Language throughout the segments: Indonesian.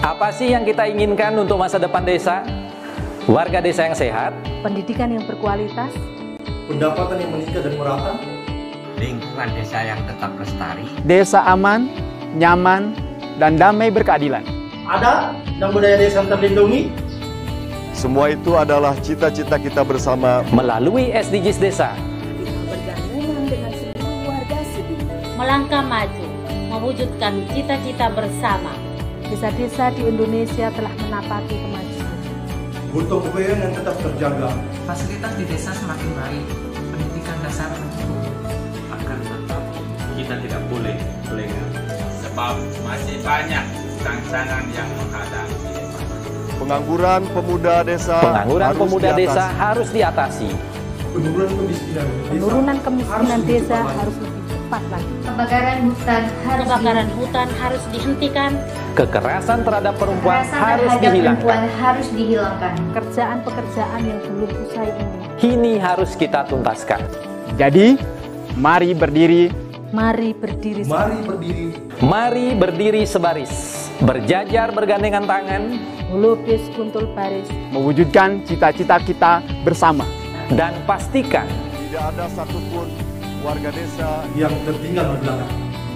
Apa sih yang kita inginkan untuk masa depan desa? Warga desa yang sehat, pendidikan yang berkualitas, pendapatan yang meningkat dan merata, lingkungan desa yang tetap lestari, desa aman, nyaman, dan damai berkeadilan. adat dan budaya desa terlindungi. Semua itu adalah cita-cita kita bersama melalui SDGs Desa. bergabungan dengan seluruh warga sini. Melangkah maju, mewujudkan cita-cita bersama. Desa-desa di Indonesia telah menapaki kemajuan. Gotong royong yang tetap terjaga. Fasilitas di desa semakin baik, pendidikan dasar mencukupi. Akan tetap kita tidak boleh lengah, sebab masih banyak tantangan yang menghadapi. pengangguran pemuda desa. Pengangguran pemuda desa harus diatasi. Penurunan kemiskinan desa harus lebih cepat lagi. Kebakaran hutan harus dihentikan. Kekerasan terhadap perempuan harus dihilangkan. Pekerjaan-pekerjaan yang belum usai ini. Ini harus kita tuntaskan. Jadi, mari berdiri. Mari berdiri. Mari berdiri sebaris, berjajar bergandengan tangan, Melukis kuntul baris. Mewujudkan cita-cita kita bersama. dan pastikan Tidak ada satupun warga desa yang tertinggal di belakang.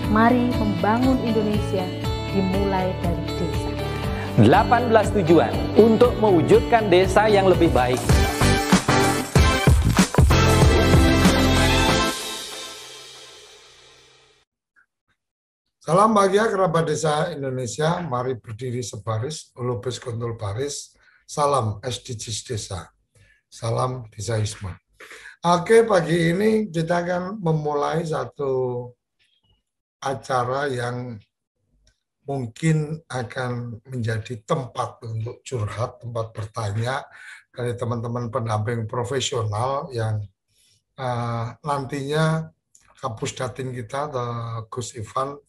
Mari membangun Indonesia dimulai dari desa. 18 tujuan untuk mewujudkan desa yang lebih baik. Salam bahagia kerabat desa Indonesia, mari berdiri sebaris, lupis kuntul baris, salam SDGs Desa, salam Desaisme. Oke, pagi ini kita akan memulai satu acara yang mungkin akan menjadi tempat untuk curhat, tempat bertanya dari teman-teman pendamping profesional yang nantinya Kapus Datin kita atau Gus Ivan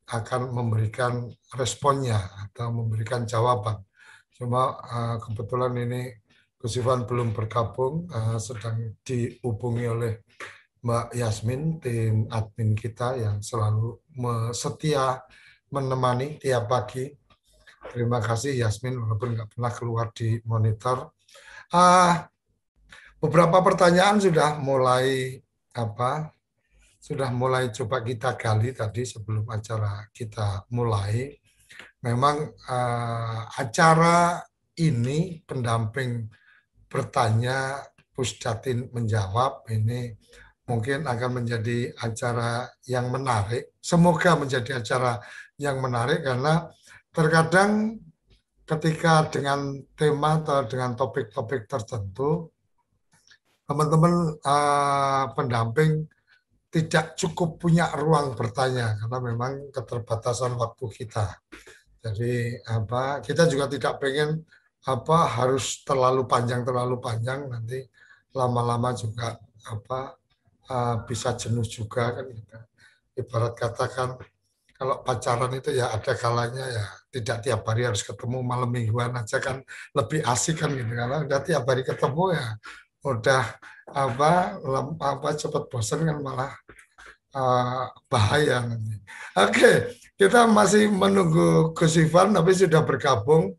akan memberikan responnya atau memberikan jawaban. Cuma kebetulan ini Gus Ivan belum bergabung, sedang dihubungi oleh Mbak Yasmin, tim admin kita yang selalu setia menemani tiap pagi. Terima kasih Yasmin, walaupun nggak pernah keluar di monitor. Beberapa pertanyaan sudah mulai coba kita gali tadi sebelum acara kita mulai. Memang acara ini pendamping bertanya, Pusdatin menjawab, ini mungkin akan menjadi acara yang menarik. Semoga menjadi acara yang menarik karena terkadang ketika dengan tema atau dengan topik-topik tertentu, teman-teman pendamping tidak cukup punya ruang bertanya karena memang keterbatasan waktu kita. Jadi kita juga tidak pengen harus terlalu panjang nanti lama-lama juga bisa jenuh juga kan gitu. Ibarat katakan kalau pacaran itu ya ada kalanya ya tidak tiap hari harus ketemu, malam mingguan aja kan lebih asik kan gitu. Karena udah tiap hari ketemu ya udah cepat bosan kan malah bahaya nanti. Oke, kita masih menunggu Gus Ivan tapi sudah bergabung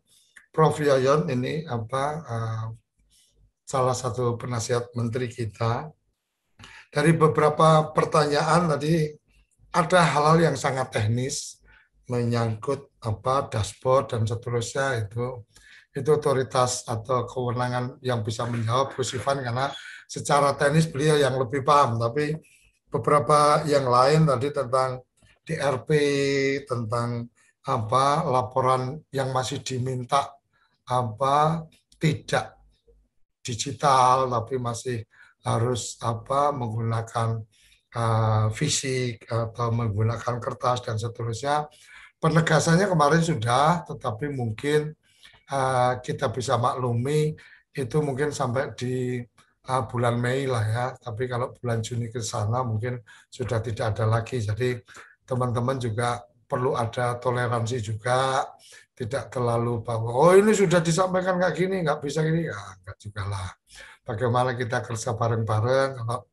Prof Yoyon ini salah satu penasihat menteri kita. Dari beberapa pertanyaan tadi ada hal-hal yang sangat teknis menyangkut dashboard dan seterusnya itu otoritas atau kewenangan yang bisa menjawab Gus Ivan karena secara teknis beliau yang lebih paham, tapi beberapa yang lain tadi tentang DRP, tentang laporan yang masih diminta tidak digital tapi masih harus menggunakan fisik atau menggunakan kertas dan seterusnya. Penegasannya kemarin sudah, tetapi mungkin kita bisa maklumi itu mungkin sampai di bulan Mei lah ya, tapi kalau bulan Juni ke sana mungkin sudah tidak ada lagi. Jadi teman-teman juga perlu ada toleransi juga, tidak terlalu bahwa oh ini sudah disampaikan kayak gini, nggak bisa gini, ya nggak juga lah. Bagaimana kita kerja bareng-bareng, kalau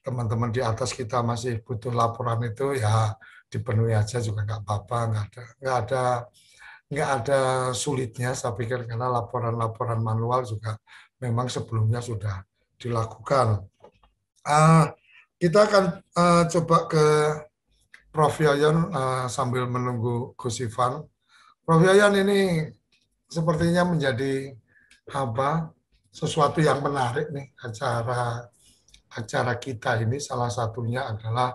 teman-teman di atas kita masih butuh laporan itu ya dipenuhi aja juga nggak apa-apa, nggak ada nggak ada sulitnya, saya pikir, karena laporan-laporan manual juga memang sebelumnya sudah dilakukan. Kita akan coba ke Prof. Yayan sambil menunggu Gus Ivan. Prof. Yayan, ini sepertinya menjadi sesuatu yang menarik nih, acara kita ini. Salah satunya adalah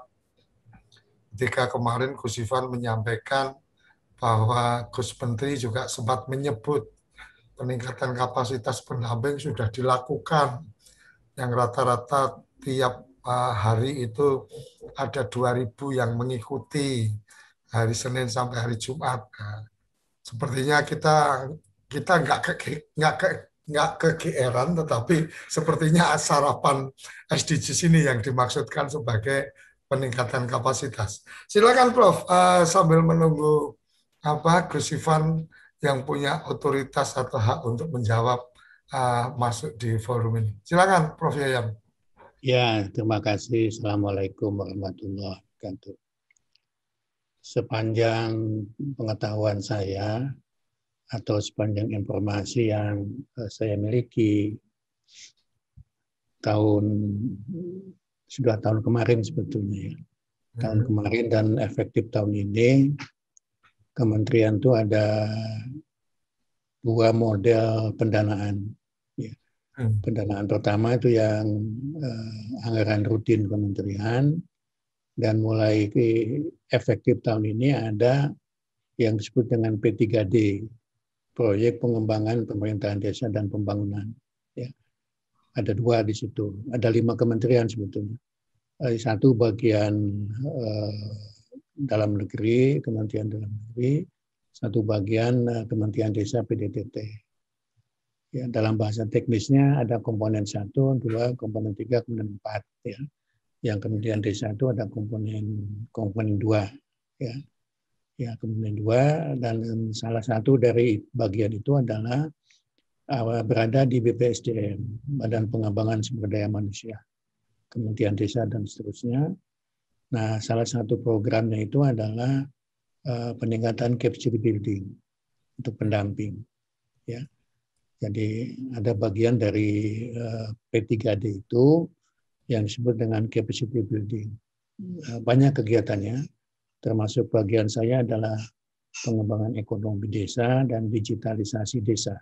ketika kemarin Gus Ivan menyampaikan bahwa Gus Menteri juga sempat menyebut peningkatan kapasitas pendamping sudah dilakukan, yang rata-rata tiap hari itu ada 2.000 yang mengikuti hari Senin sampai hari Jumat. Nah, sepertinya kita nggak kegeeran, tetapi sepertinya sarapan SDGs ini yang dimaksudkan sebagai peningkatan kapasitas. Silakan Prof, sambil menunggu Gus Ivan yang punya otoritas atau hak untuk menjawab masuk di forum ini. Silakan Prof. Yayan. Ya, terima kasih. Assalamualaikum warahmatullahi wabarakatuh. Sepanjang pengetahuan saya atau sepanjang informasi yang saya miliki, sudah tahun kemarin sebetulnya ya. Tahun kemarin dan efektif tahun ini, Kementerian itu ada 2 model pendanaan. Ya. Pendanaan pertama itu yang anggaran rutin kementerian, dan mulai efektif tahun ini ada yang disebut dengan P3D, Proyek Pengembangan Pemerintahan Desa dan Pembangunan. Ya. Ada 2 di situ, ada 5 kementerian sebetulnya. Satu bagian dalam negeri, Kementerian Dalam Negeri, satu bagian Kementerian Desa PDTT. Ya, dalam bahasa teknisnya ada komponen 1, 2, komponen 3, komponen 4. Ya. Yang Kementerian Desa itu ada komponen 2. Ya. Ya, komponen 2, dan salah satu dari bagian itu adalah berada di BPSDM, Badan Pengembangan Sumber Daya Manusia, Kementerian Desa dan seterusnya. Nah, salah satu programnya itu adalah peningkatan capacity building untuk pendamping. Ya, jadi ada bagian dari P3D itu yang disebut dengan capacity building. Banyak kegiatannya, termasuk bagian saya adalah pengembangan ekonomi desa dan digitalisasi desa.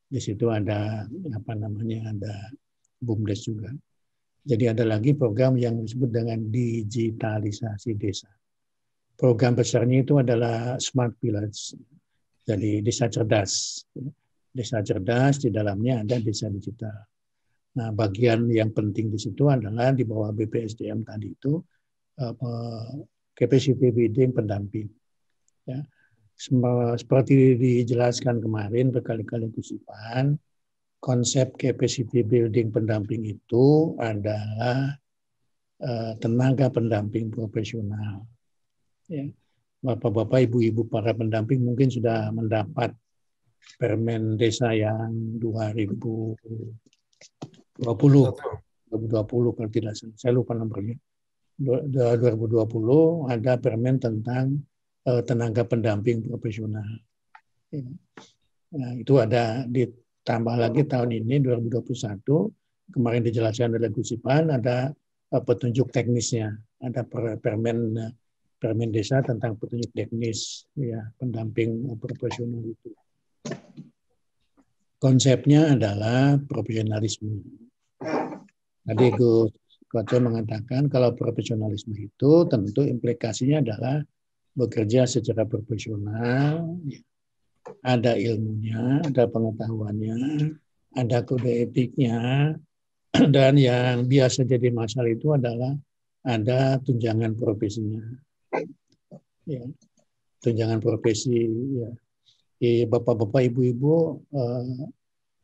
Di situ ada ada BUMDes juga. Jadi ada lagi program yang disebut dengan digitalisasi desa. Program besarnya itu adalah Smart Village, jadi desa cerdas. Desa cerdas, di dalamnya ada desa digital. Nah, bagian yang penting di situ adalah di bawah BPSDM tadi itu capacity building pendamping. Ya. Seperti dijelaskan kemarin berkali-kali Gus Ivan, konsep capacity building pendamping itu adalah tenaga pendamping profesional. Ya. Bapak-bapak, ibu-ibu para pendamping mungkin sudah mendapat Permen Desa yang 2020 kalau tidak salah. Saya lupa nomornya. 2020 ada Permen tentang tenaga pendamping profesional. Ya. Nah, itu ada ditambah lagi tahun ini 2021, kemarin dijelaskan oleh Gus Ivan, ada petunjuk teknisnya, ada Permen Desa tentang petunjuk teknis, ya, pendamping profesional itu. Konsepnya adalah profesionalisme. Tadi Gus Koco mengatakan kalau profesionalisme itu tentu implikasinya adalah bekerja secara profesional, ada ilmunya, ada pengetahuannya, ada kode etiknya, dan yang biasa jadi masalah itu adalah ada tunjangan profesinya. Ya, tunjangan profesi. Ya. Bapak-bapak, ibu-ibu,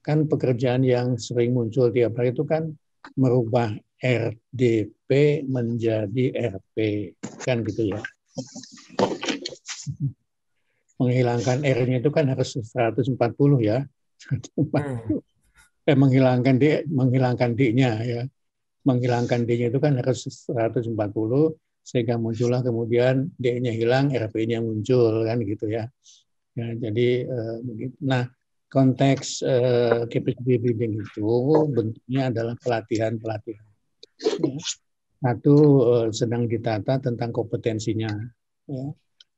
kan pekerjaan yang sering muncul tiap hari itu kan merubah RDP menjadi RP, kan gitu ya. Menghilangkan R-nya itu kan harus 140 ya. Menghilangkan D-nya ya. Menghilangkan D-nya itu kan harus 140, sehingga muncullah kemudian D-nya hilang, RP-nya muncul kan gitu ya. Ya, jadi begitu. Nah, konteks capacity building itu bentuknya adalah pelatihan-pelatihan. Ya. Satu sedang ditata tentang kompetensinya, ya.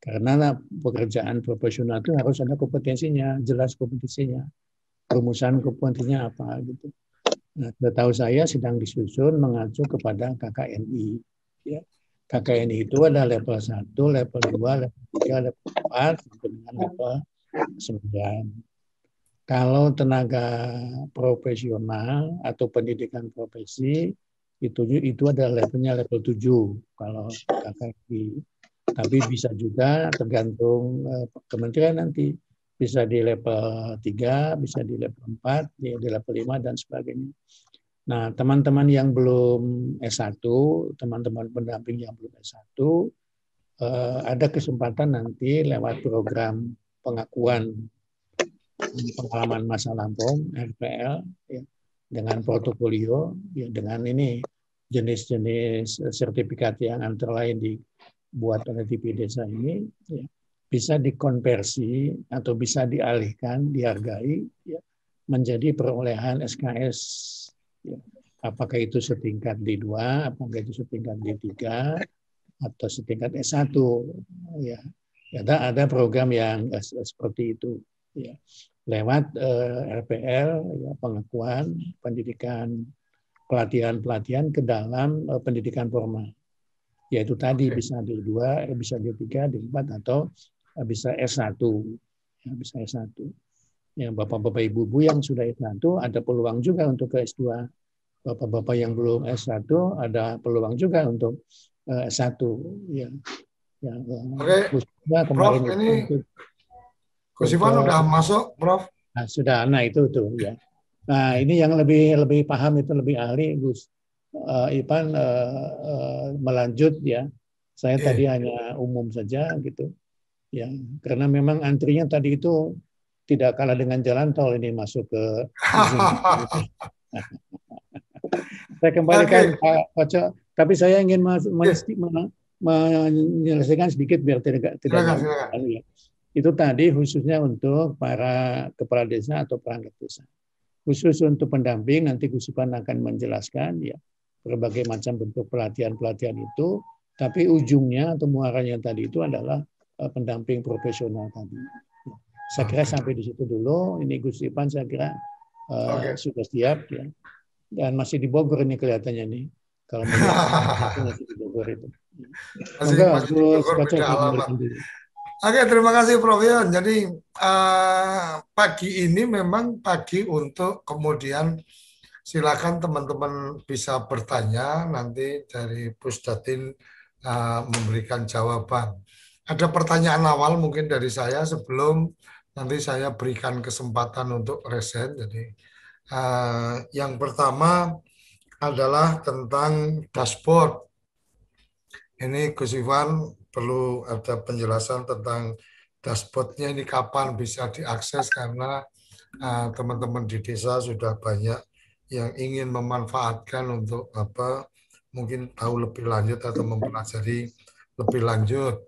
Karena pekerjaan profesional itu harus ada kompetensinya, jelas kompetensinya, rumusan kompetensinya apa gitu. Nah, setahu saya sedang disusun mengacu kepada KKNI. Ya. KKNI itu ada level 1, level 2, level 3, level 4, sampai dengan level 9. Kalau tenaga profesional atau pendidikan profesi, itu adalah levelnya level 7 kalau KKNI. Tapi bisa juga tergantung kementerian nanti. Bisa di level 3, bisa di level 4, di level 5, dan sebagainya. Nah, teman-teman yang belum S1, teman-teman pendamping yang belum S1, ada kesempatan nanti lewat program pengakuan pengalaman masa lampau, RPL, ya, dengan portofolio, ya, dengan ini jenis-jenis sertifikat yang antara lain dibuat oleh TV Desa ini, ya, bisa dikonversi atau bisa dialihkan, dihargai, ya, menjadi perolehan SKS. Ya. Apakah itu setingkat D2, apakah itu setingkat D3, atau setingkat S1. Ya. Ada program yang seperti itu. Ya. Lewat RPL, ya, pengakuan, pendidikan, pelatihan-pelatihan ke dalam pendidikan formal. Yaitu tadi bisa D2, bisa D3, D4, atau bisa S1. Ya, bisa S1. Ya, bapak-bapak ibu-ibu yang sudah S1 ada peluang juga untuk ke S2. Bapak-bapak yang belum S1 ada peluang juga untuk S1. Ya. Ya, Oke, Prof, ini Gus Ivan udah masuk, Prof? Nah, sudah, nah itu tuh ya. Nah, ini yang lebih paham, itu lebih ahli Gus Ivan melanjut ya. Saya tadi hanya umum saja gitu. Ya, karena memang antrinya tadi itu tidak kalah dengan jalan tol ini masuk ke Saya kembalikan Pak Koco, tapi saya ingin menyelesaikan sedikit biar tidak ya. Itu tadi khususnya untuk para kepala desa atau perangkat desa. Khusus untuk pendamping nanti Gus Ivan akan menjelaskan ya berbagai macam bentuk pelatihan-pelatihan itu, tapi ujungnya atau muaranya tadi itu adalah pendamping profesional tadi. Saya kira sampai di situ dulu. Ini Gus Ivan saya kira sudah siap ya. Dan masih di Bogor ini kelihatannya nih. Kalau masih di Bogor itu. Oke, terima kasih Prof Yon. Jadi pagi ini memang pagi untuk kemudian silakan teman-teman bisa bertanya, nanti dari Pusdatin memberikan jawaban. Ada pertanyaan awal mungkin dari saya sebelum nanti saya berikan kesempatan untuk resen. Jadi yang pertama adalah tentang dashboard. Ini Gus Ivan perlu ada penjelasan tentang dashboardnya ini kapan bisa diakses, karena teman-teman di desa sudah banyak yang ingin memanfaatkan untuk mungkin tahu lebih lanjut atau mempelajari lebih lanjut.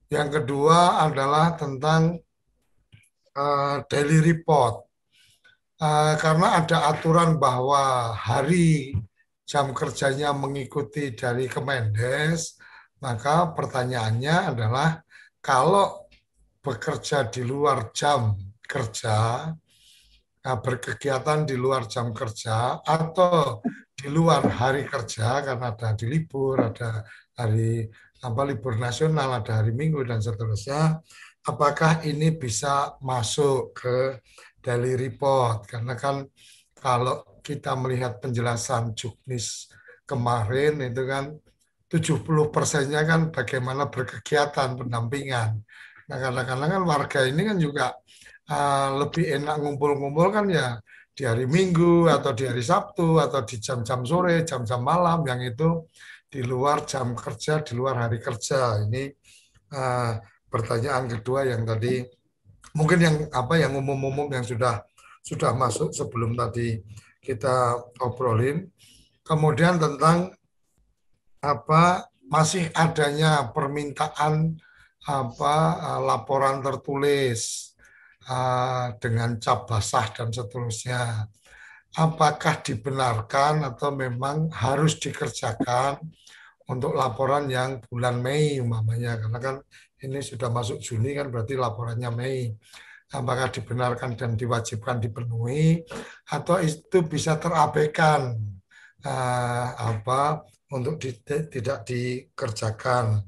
Yang kedua adalah tentang daily report. Karena ada aturan bahwa hari jam kerjanya mengikuti dari Kemendes, maka pertanyaannya adalah kalau bekerja di luar jam kerja, berkegiatan di luar jam kerja atau di luar hari kerja karena ada hari libur, ada hari libur nasional, ada hari Minggu dan seterusnya, apakah ini bisa masuk ke daily report? Karena kan kalau kita melihat penjelasan Juknis kemarin itu kan 70%-nya kan bagaimana berkegiatan pendampingan. Nah, kadang-kadang kan warga ini kan juga lebih enak ngumpul-ngumpul kan ya di hari Minggu atau di hari Sabtu atau di jam-jam sore, jam-jam malam yang itu di luar jam kerja, di luar hari kerja. Ini pertanyaan kedua yang tadi mungkin yang umum-umum yang sudah masuk sebelum tadi kita obrolin. Kemudian tentang masih adanya permintaan laporan tertulis dengan cap basah dan seterusnya. Apakah dibenarkan atau memang harus dikerjakan untuk laporan yang bulan Mei umpamanya, karena kan ini sudah masuk Juni kan berarti laporannya Mei. Apakah dibenarkan dan diwajibkan dipenuhi atau itu bisa terabaikan untuk tidak dikerjakan.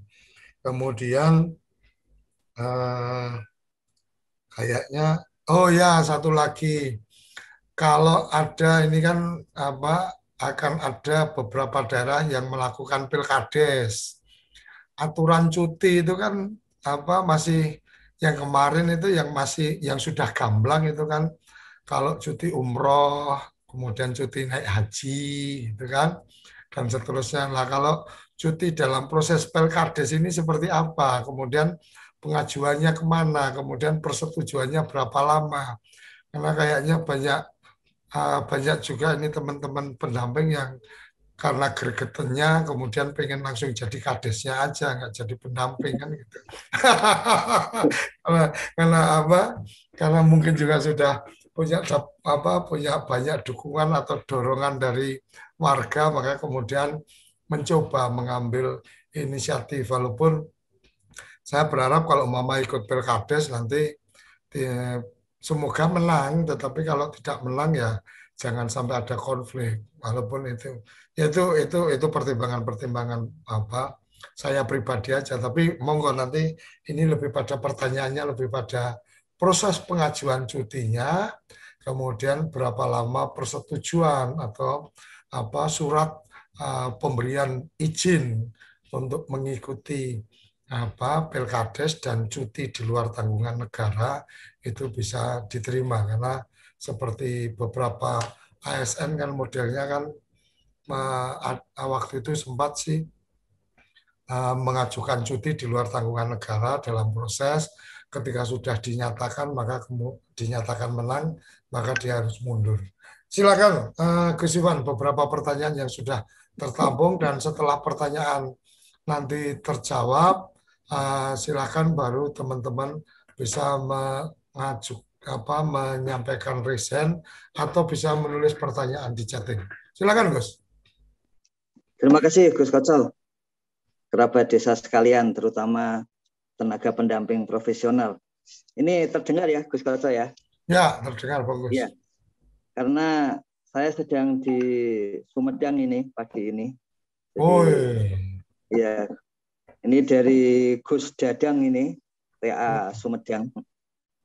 Kemudian kayaknya satu lagi, kalau ada ini kan akan ada beberapa daerah yang melakukan pilkades. Aturan cuti itu kan masih yang kemarin itu yang sudah gamblang itu kan, kalau cuti umroh, kemudian cuti naik haji gitu kan, dan seterusnya. Nah, kalau cuti dalam proses pilkades ini seperti apa? Kemudian pengajuannya kemana? Kemudian persetujuannya berapa lama? Karena kayaknya banyak juga ini teman-teman pendamping yang karena gregetannya kemudian pengen langsung jadi kadesnya aja, nggak jadi pendamping kan gitu. Karena mungkin juga sudah punya banyak dukungan atau dorongan dari warga, maka kemudian mencoba mengambil inisiatif. Walaupun saya berharap kalau Mama ikut pilkades nanti semoga menang, tetapi kalau tidak menang ya jangan sampai ada konflik. Walaupun itu pertimbangan-pertimbangan saya pribadi aja. Tapi monggo nanti ini lebih pada pertanyaannya lebih pada proses pengajuan cutinya, kemudian berapa lama persetujuan atau surat pemberian izin untuk mengikuti pilkades dan cuti di luar tanggungan negara itu bisa diterima. Karena seperti beberapa ASN kan modelnya kan waktu itu sempat sih mengajukan cuti di luar tanggungan negara dalam proses, ketika sudah dinyatakan dinyatakan menang maka dia harus mundur. Silakan Gus Iwan, beberapa pertanyaan yang sudah tertampung, dan setelah pertanyaan nanti terjawab silakan baru teman-teman bisa menyampaikan resign atau bisa menulis pertanyaan di chatting. Silakan Gus. Terima kasih Gus Kocol. Kerabat desa sekalian, terutama tenaga pendamping profesional. Ini terdengar ya Gus Kocol ya? Ya, terdengar bagus. Ya. Karena saya sedang di Sumedang ini pagi ini. Ya. Ini dari Gus Dadang ini, TA Sumedang,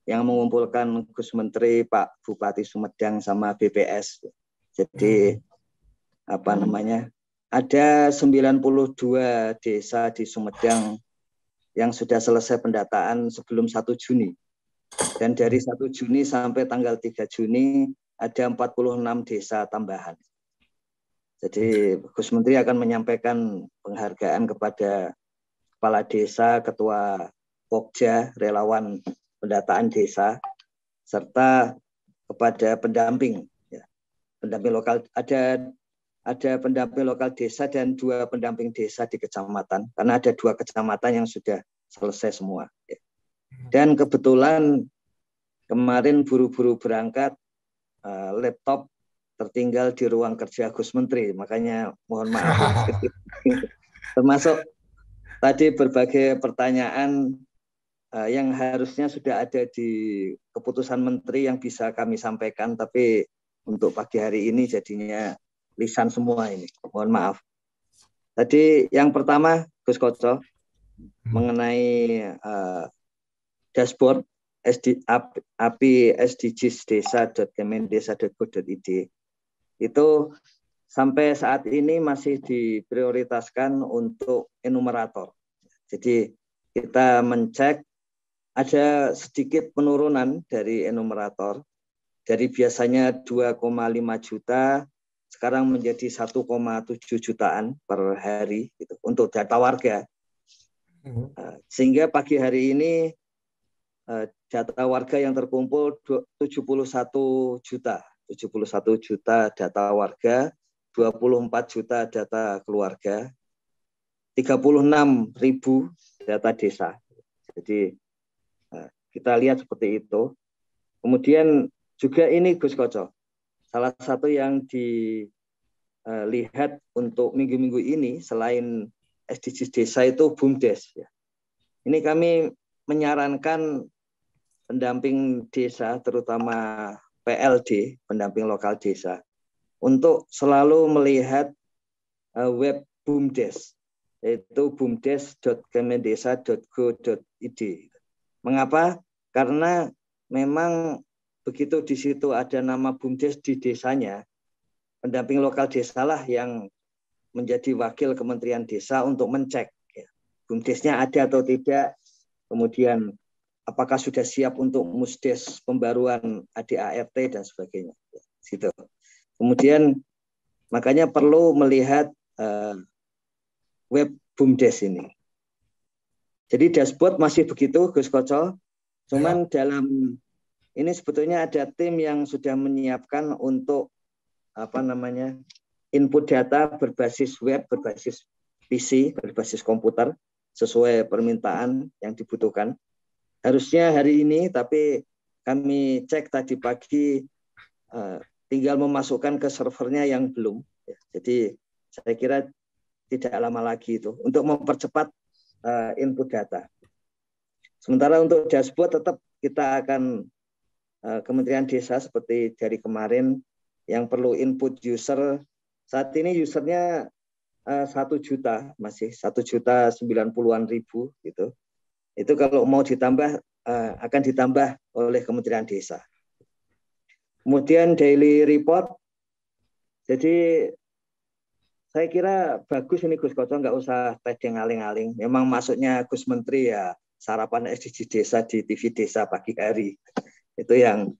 yang mengumpulkan Gus Menteri, Pak Bupati Sumedang sama BPS. Jadi ada 92 desa di Sumedang yang sudah selesai pendataan sebelum 1 Juni. Dan dari 1 Juni sampai tanggal 3 Juni ada 46 desa tambahan. Jadi Gus Menteri akan menyampaikan penghargaan kepada kepala desa, ketua Pokja, relawan pendataan desa, serta kepada pendamping, pendamping lokal. Ada pendamping lokal desa dan 2 pendamping desa di kecamatan, karena ada 2 kecamatan yang sudah selesai semua. Dan kebetulan kemarin buru-buru berangkat, laptop tertinggal di ruang kerja Gus Menteri, makanya mohon maaf. Termasuk tadi berbagai pertanyaan yang harusnya sudah ada di keputusan Menteri yang bisa kami sampaikan, tapi untuk pagi hari ini jadinya lisan semua ini. Mohon maaf. Tadi yang pertama Gus Koco mengenai dashboard API SDGs desa.kemendesa.go.id itu sampai saat ini masih diprioritaskan untuk enumerator. Jadi kita mencek ada sedikit penurunan dari enumerator, dari biasanya 2,5 juta sekarang menjadi 1,7 jutaan per hari gitu, untuk data warga. Sehingga pagi hari ini data warga yang terkumpul 71 juta data warga, 24 juta data keluarga, 36.000 data desa. Jadi kita lihat seperti itu. Kemudian juga ini Gus Koco, salah satu yang dilihat untuk minggu-minggu ini selain SDGs desa itu BUMDes. Ya. Ini kami menyarankan pendamping desa, terutama PLD, pendamping lokal desa, untuk selalu melihat web BUMDes, yaitu bumdes.kemendesa.go.id. Mengapa? Karena memang begitu di situ ada nama BUMDes di desanya, pendamping lokal desa lah yang menjadi wakil Kementerian Desa untuk mencek ya, BUMDesnya ada atau tidak, kemudian apakah sudah siap untuk musdes pembaruan ADART dan sebagainya. Gitu. Kemudian makanya perlu melihat web BUMDes ini. Jadi dashboard masih begitu Gus Koco, cuman dalam ini sebetulnya ada tim yang sudah menyiapkan untuk input data berbasis web, berbasis PC, berbasis komputer sesuai permintaan yang dibutuhkan. Harusnya hari ini, tapi kami cek tadi pagi tinggal memasukkan ke servernya yang belum. Jadi saya kira tidak lama lagi itu untuk mempercepat input data. Sementara untuk dashboard tetap kita akan Kementerian Desa seperti dari kemarin yang perlu input user. Saat ini usernya 1 juta, masih 1.090.000 gitu. Itu kalau mau ditambah akan ditambah oleh Kementerian Desa. Kemudian daily report. Jadi saya kira bagus ini Gus Koco, nggak usah tedeng aling-aling. Memang masuknya Gus Menteri ya sarapan SDGs desa di TV Desa pagi hari. Itu yang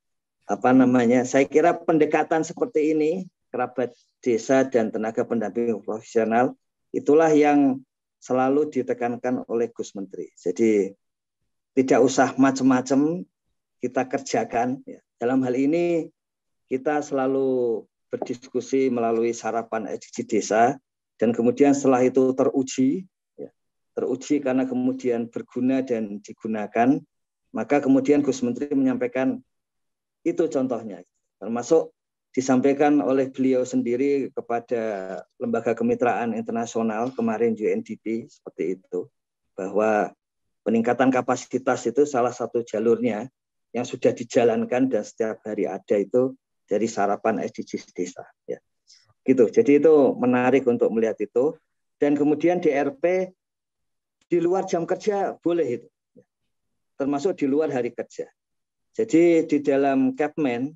saya kira pendekatan seperti ini, kerabat desa dan tenaga pendamping profesional, itulah yang selalu ditekankan oleh Gus Menteri. Jadi tidak usah macam-macam, kita kerjakan. Ya. Dalam hal ini kita selalu berdiskusi melalui sarapan SDGs desa, dan kemudian setelah itu teruji karena kemudian berguna dan digunakan, maka kemudian Gus Menteri menyampaikan itu contohnya, termasuk disampaikan oleh beliau sendiri kepada lembaga kemitraan internasional kemarin UNDP seperti itu, bahwa peningkatan kapasitas itu salah satu jalurnya yang sudah dijalankan dan setiap hari ada itu dari sarapan SDGs desa. Ya. Gitu. Jadi itu menarik untuk melihat itu. Dan kemudian DRP di luar jam kerja boleh itu, termasuk di luar hari kerja. Jadi di dalam Kepmen,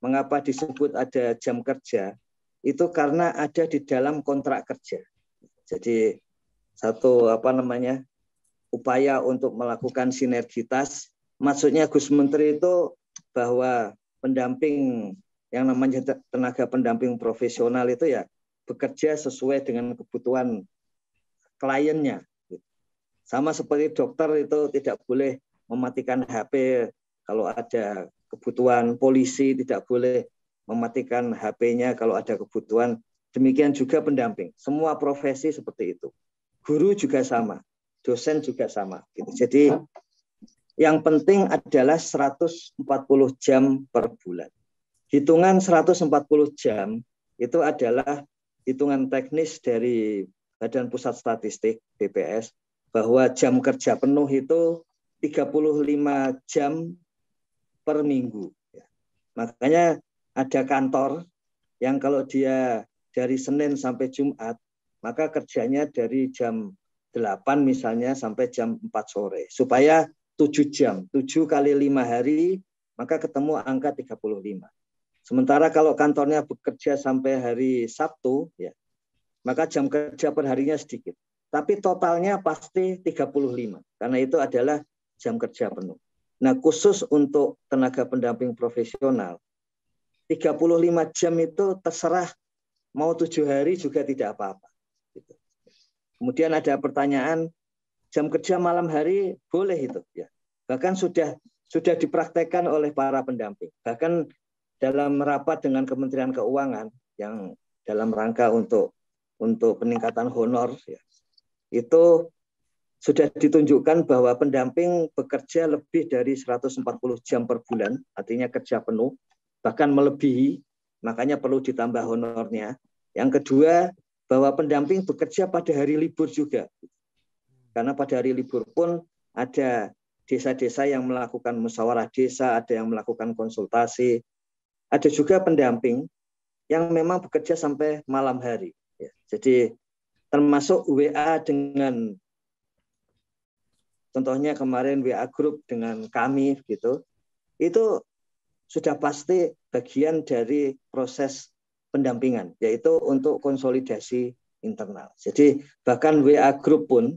mengapa disebut ada jam kerja? Itu karena ada di dalam kontrak kerja. Jadi satu upaya untuk melakukan sinergitas. Maksudnya Gus Menteri itu bahwa pendamping yang namanya tenaga pendamping profesional itu ya bekerja sesuai dengan kebutuhan kliennya. Sama seperti dokter itu tidak boleh mematikan HP kalau ada kebutuhan, polisi tidak boleh mematikan HP-nya kalau ada kebutuhan. Demikian juga pendamping. Semua profesi seperti itu. Guru juga sama, dosen juga sama. Gitu. Jadi yang penting adalah 140 jam per bulan. Hitungan 140 jam itu adalah hitungan teknis dari Badan Pusat Statistik BPS, bahwa jam kerja penuh itu 35 jam per minggu. Makanya ada kantor yang kalau dia dari Senin sampai Jumat, maka kerjanya dari jam 8 misalnya sampai jam 4 sore. Supaya 7 jam, 7 kali 5 hari, maka ketemu angka 35. Sementara kalau kantornya bekerja sampai hari Sabtu, ya, maka jam kerja per harinya sedikit. Tapi totalnya pasti 35, karena itu adalah jam kerja penuh. Nah, khusus untuk tenaga pendamping profesional, 35 jam itu terserah, mau 7 hari juga tidak apa-apa. Kemudian ada pertanyaan, jam kerja malam hari boleh itu? Ya. Bahkan sudah dipraktekkan oleh para pendamping. Bahkan dalam rapat dengan Kementerian Keuangan yang dalam rangka untuk peningkatan honor, ya, itu sudah ditunjukkan bahwa pendamping bekerja lebih dari 140 jam per bulan, artinya kerja penuh, bahkan melebihi, makanya perlu ditambah honornya. Yang kedua, bahwa pendamping bekerja pada hari libur juga. Karena pada hari libur pun ada desa-desa yang melakukan musyawarah desa, ada yang melakukan konsultasi, ada juga pendamping yang memang bekerja sampai malam hari. Jadi termasuk WA dengan, contohnya kemarin WA Group dengan kami gitu, itu sudah pasti bagian dari proses pendampingan, yaitu untuk konsolidasi internal. Jadi bahkan WA Group pun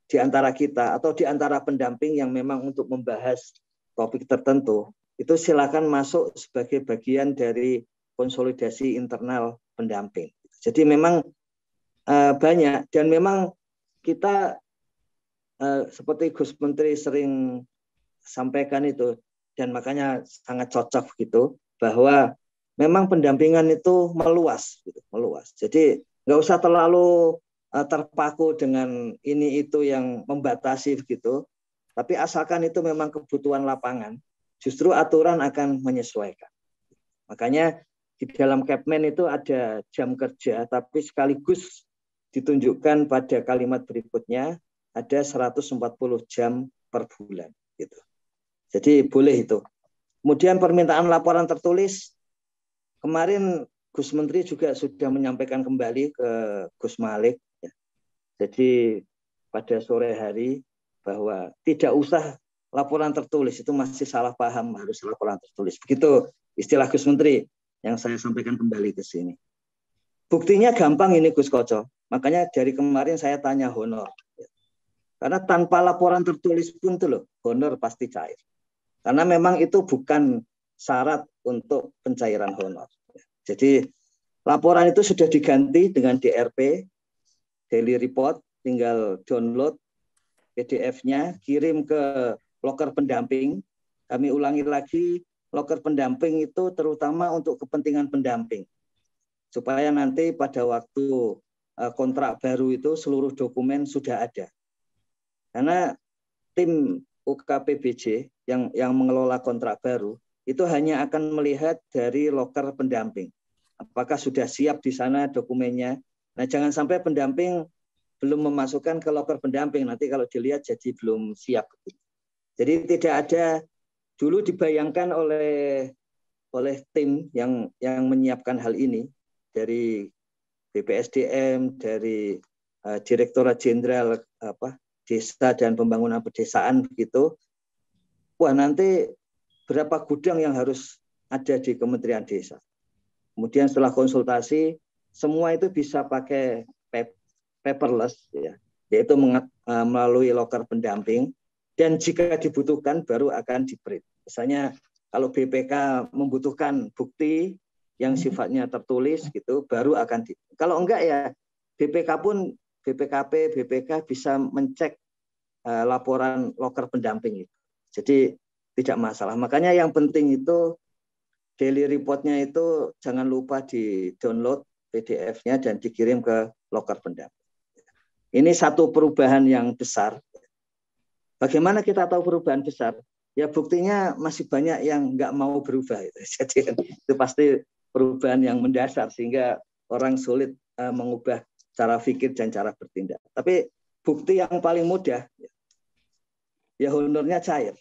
di antara kita atau di antara pendamping yang memang untuk membahas topik tertentu, itu silakan masuk sebagai bagian dari konsolidasi internal pendamping. Jadi memang banyak, dan memang kita seperti Gus Menteri sering sampaikan itu, dan makanya sangat cocok gitu, bahwa memang pendampingan itu meluas, gitu, meluas. Jadi nggak usah terlalu terpaku dengan ini itu yang membatasi gitu, tapi asalkan itu memang kebutuhan lapangan, justru aturan akan menyesuaikan. Makanya di dalam Kepmen itu ada jam kerja, tapi sekaligus ditunjukkan pada kalimat berikutnya ada 140 jam per bulan gitu. Jadi boleh itu. Kemudian permintaan laporan tertulis, kemarin Gus Menteri juga sudah menyampaikan kembali ke Gus Malik. Ya. Jadi pada sore hari bahwa tidak usah laporan tertulis, itu masih salah paham, harus laporan tertulis. Begitu istilah Gus Menteri yang saya sampaikan kembali ke sini. Buktinya gampang ini Gus Koco. Makanya dari kemarin saya tanya honor. Karena tanpa laporan tertulis pun tuh loh, honor pasti cair. Karena memang itu bukan syarat untuk pencairan honor. Jadi laporan itu sudah diganti dengan DRP, daily report, tinggal download PDF-nya, kirim ke loker pendamping. Kami ulangi lagi, loker pendamping itu terutama untuk kepentingan pendamping. Supaya nanti pada waktu kontrak baru itu seluruh dokumen sudah ada. Karena tim UKPBJ yang mengelola kontrak baru itu hanya akan melihat dari loker pendamping. Apakah sudah siap di sana dokumennya? Nah, jangan sampai pendamping belum memasukkan ke loker pendamping, nanti kalau dilihat jadi belum siap. Jadi tidak ada, dulu dibayangkan oleh tim yang menyiapkan hal ini dari BPSDM, dari Direktorat Jenderal Desa dan Pembangunan Pedesaan begitu. Wah, nanti berapa gudang yang harus ada di Kementerian Desa. Kemudian setelah konsultasi, semua itu bisa pakai paperless, ya, yaitu melalui loker pendamping. Dan jika dibutuhkan baru akan di-print. Misalnya kalau BPK membutuhkan bukti yang sifatnya tertulis gitu, baru akan kalau enggak ya BPK pun BPKP, BPK bisa mencek laporan loker pendamping itu. Jadi tidak masalah. Makanya yang penting itu daily report-nya itu jangan lupa di-download PDF-nya dan dikirim ke loker pendamping. Ini satu perubahan yang besar. Bagaimana kita tahu perubahan besar? Ya buktinya masih banyak yang nggak mau berubah. Jadi itu pasti perubahan yang mendasar sehingga orang sulit mengubah cara pikir dan cara bertindak. Tapi bukti yang paling mudah, ya honornya cair.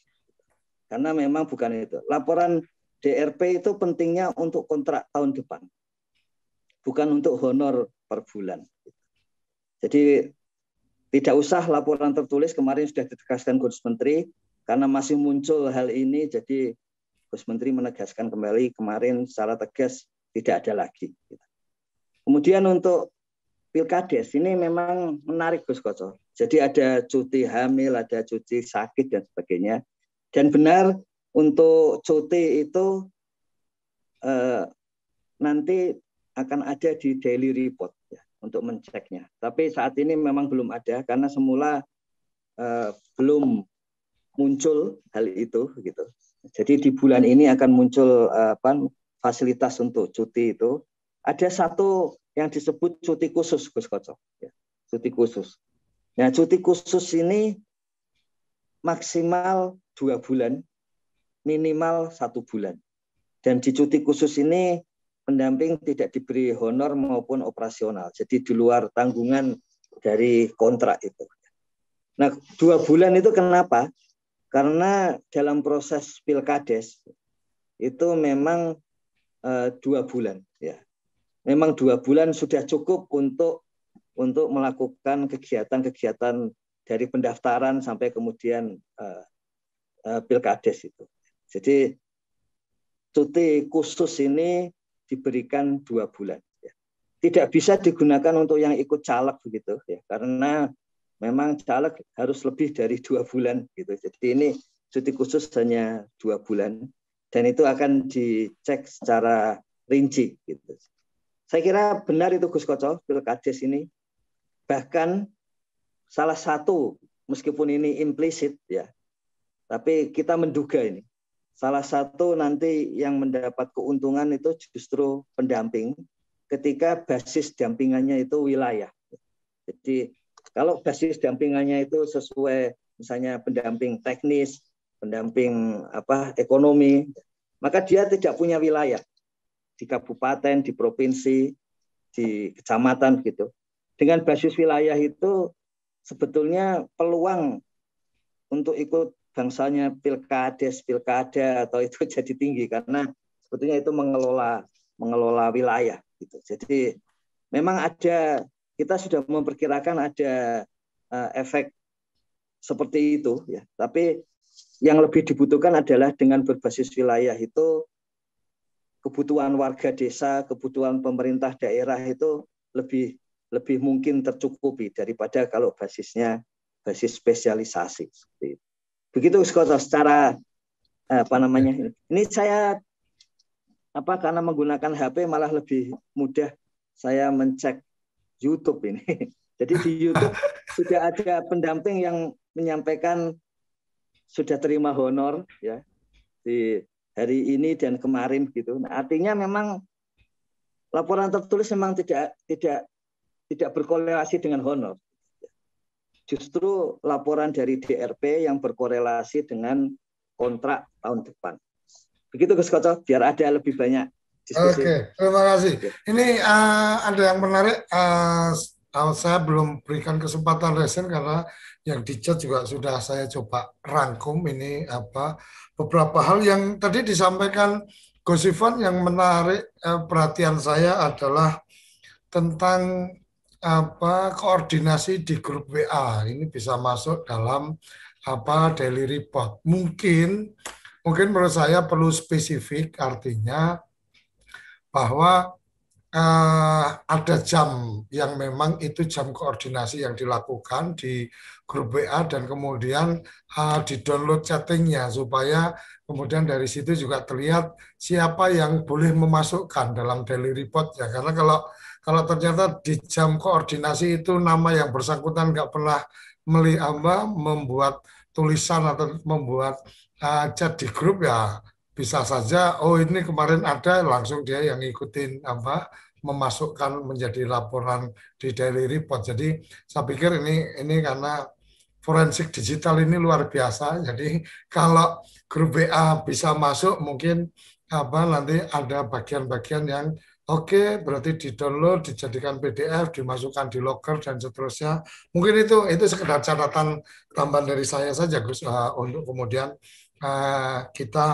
Karena memang bukan itu. Laporan DRP itu pentingnya untuk kontrak tahun depan. Bukan untuk honor per bulan. Jadi tidak usah laporan tertulis, kemarin sudah ditegaskan Gus Menteri, karena masih muncul hal ini, jadi Gus Menteri menegaskan kembali kemarin secara tegas tidak ada lagi. Kemudian untuk Pilkades ini memang menarik Gus Koco. Jadi ada cuti hamil, ada cuti sakit dan sebagainya. Dan benar untuk cuti itu nanti akan ada di daily report ya, untuk menceknya. Tapi saat ini memang belum ada karena semula belum muncul hal itu gitu. Jadi di bulan ini akan muncul fasilitas untuk cuti itu. Ada satu yang disebut cuti khusus Gus Koco, ya, cuti khusus. Nah, cuti khusus ini maksimal 2 bulan, minimal 1 bulan. Dan di cuti khusus ini pendamping tidak diberi honor maupun operasional. Jadi di luar tanggungan dari kontrak itu. Nah, 2 bulan itu kenapa? Karena dalam proses Pilkades itu memang 2 bulan. Ya, memang 2 bulan sudah cukup untuk melakukan kegiatan-kegiatan dari pendaftaran sampai kemudian Pilkades itu. Jadi cuti khusus ini diberikan 2 bulan. Ya. Tidak bisa digunakan untuk yang ikut caleg begitu, ya, karena memang caleg harus lebih dari 2 bulan gitu. Jadi ini cuti khusus hanya 2 bulan dan itu akan dicek secara rinci gitu. Saya kira benar itu Gus Koco, Pilkades ini. Bahkan salah satu, meskipun ini implisit ya, tapi kita menduga ini. Salah satu nanti yang mendapat keuntungan itu justru pendamping ketika basis dampingannya itu wilayah. Jadi kalau basis dampingannya itu sesuai misalnya pendamping teknis, pendamping ekonomi, maka dia tidak punya wilayah di kabupaten, di provinsi, di kecamatan gitu. Dengan basis wilayah itu sebetulnya peluang untuk ikut bangsanya Pilkades, Pilkada atau itu jadi tinggi karena sebetulnya itu mengelola wilayah gitu. Jadi memang kita sudah memperkirakan ada efek seperti itu ya. Tapi yang lebih dibutuhkan adalah dengan berbasis wilayah itu kebutuhan warga desa, kebutuhan pemerintah daerah itu lebih mungkin tercukupi daripada kalau basis spesialisasi. Begitu secara ini saya karena menggunakan HP malah lebih mudah saya mencek YouTube ini. Jadi di YouTube sudah ada pendamping yang menyampaikan sudah terima honor ya di hari ini dan kemarin gitu. Nah, artinya memang laporan tertulis memang tidak berkorelasi dengan honor. Justru laporan dari DRP yang berkorelasi dengan kontrak tahun depan. Begitu Gus Koco, biar ada lebih banyak diskusi. Oke, terima kasih. Ini ada yang menarik. Saya belum berikan kesempatan resen karena yang di chat juga sudah saya coba rangkum ini beberapa hal yang tadi disampaikan Gus Ivan yang menarik perhatian saya adalah tentang koordinasi di grup WA ini bisa masuk dalam daily report. Mungkin menurut saya perlu spesifik, artinya bahwa ada jam yang memang itu jam koordinasi yang dilakukan di grup WA dan kemudian di-download chattingnya supaya kemudian dari situ juga terlihat siapa yang boleh memasukkan dalam daily report ya. Karena kalau ternyata di jam koordinasi itu nama yang bersangkutan nggak pernah membuat tulisan atau membuat chat di grup ya bisa saja ini kemarin ada langsung dia yang ngikutin memasukkan menjadi laporan di daily report. Jadi saya pikir ini karena forensik digital ini luar biasa. Jadi kalau grup WA bisa masuk mungkin nanti ada bagian-bagian yang berarti di-download, dijadikan PDF, dimasukkan di locker dan seterusnya. Mungkin itu sekedar catatan tambahan dari saya saja Gus untuk kemudian kita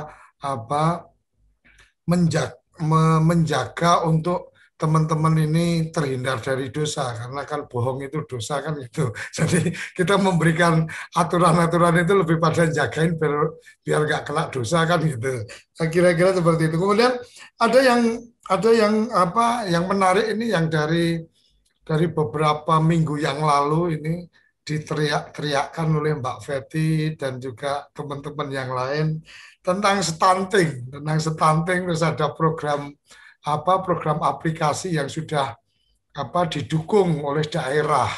menjaga untuk teman-teman ini terhindar dari dosa karena kan bohong itu dosa kan itu. Jadi kita memberikan aturan-aturan itu lebih pada jagain biar nggak kena dosa kan gitu. Kira-kira seperti itu. Kemudian ada yang menarik ini yang dari beberapa minggu yang lalu ini diteriak-teriakkan oleh Mbak Fetty dan juga teman-teman yang lain tentang stunting terus ada program aplikasi yang sudah didukung oleh daerah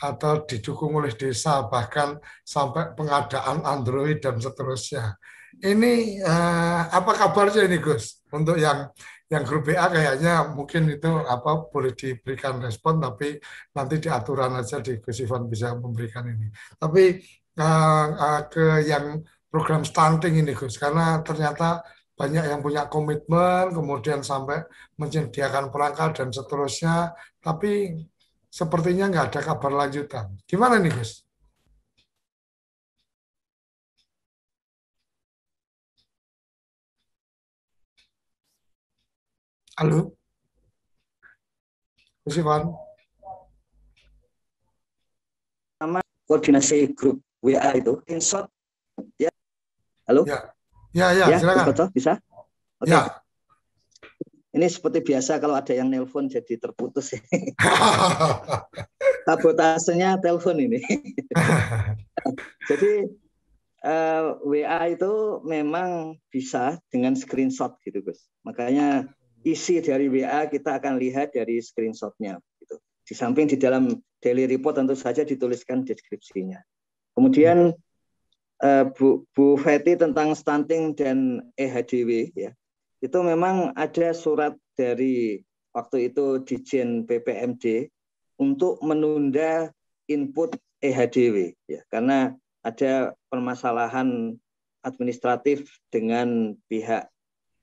atau didukung oleh desa bahkan sampai pengadaan Android dan seterusnya. Ini apa kabarnya ini Gus untuk yang Yang grup BA kayaknya mungkin itu boleh diberikan respon, tapi nanti di aturan aja di Gus Ivan bisa memberikan ini. Tapi ke yang program stunting ini Gus, karena ternyata banyak yang punya komitmen, kemudian sampai menyediakan perangkat dan seterusnya, tapi sepertinya nggak ada kabar lanjutan. Gimana nih Gus? Halo? Gus Ivan? Sama koordinasi grup WA itu, in short, ya. Halo? Ya, silakan. Bisa? Oke. Ya. Ini seperti biasa kalau ada yang nelpon jadi terputus. Sabotasenya telepon ini. Jadi WA itu memang bisa dengan screenshot gitu Gus. Makanya isi dari WA kita akan lihat dari screenshotnya. Gitu. Di samping di dalam daily report tentu saja dituliskan deskripsinya. Kemudian Bu Feti tentang stunting dan EHDW ya, itu memang ada surat dari waktu itu Dijen PPMD untuk menunda input EHDW ya, karena ada permasalahan administratif dengan pihak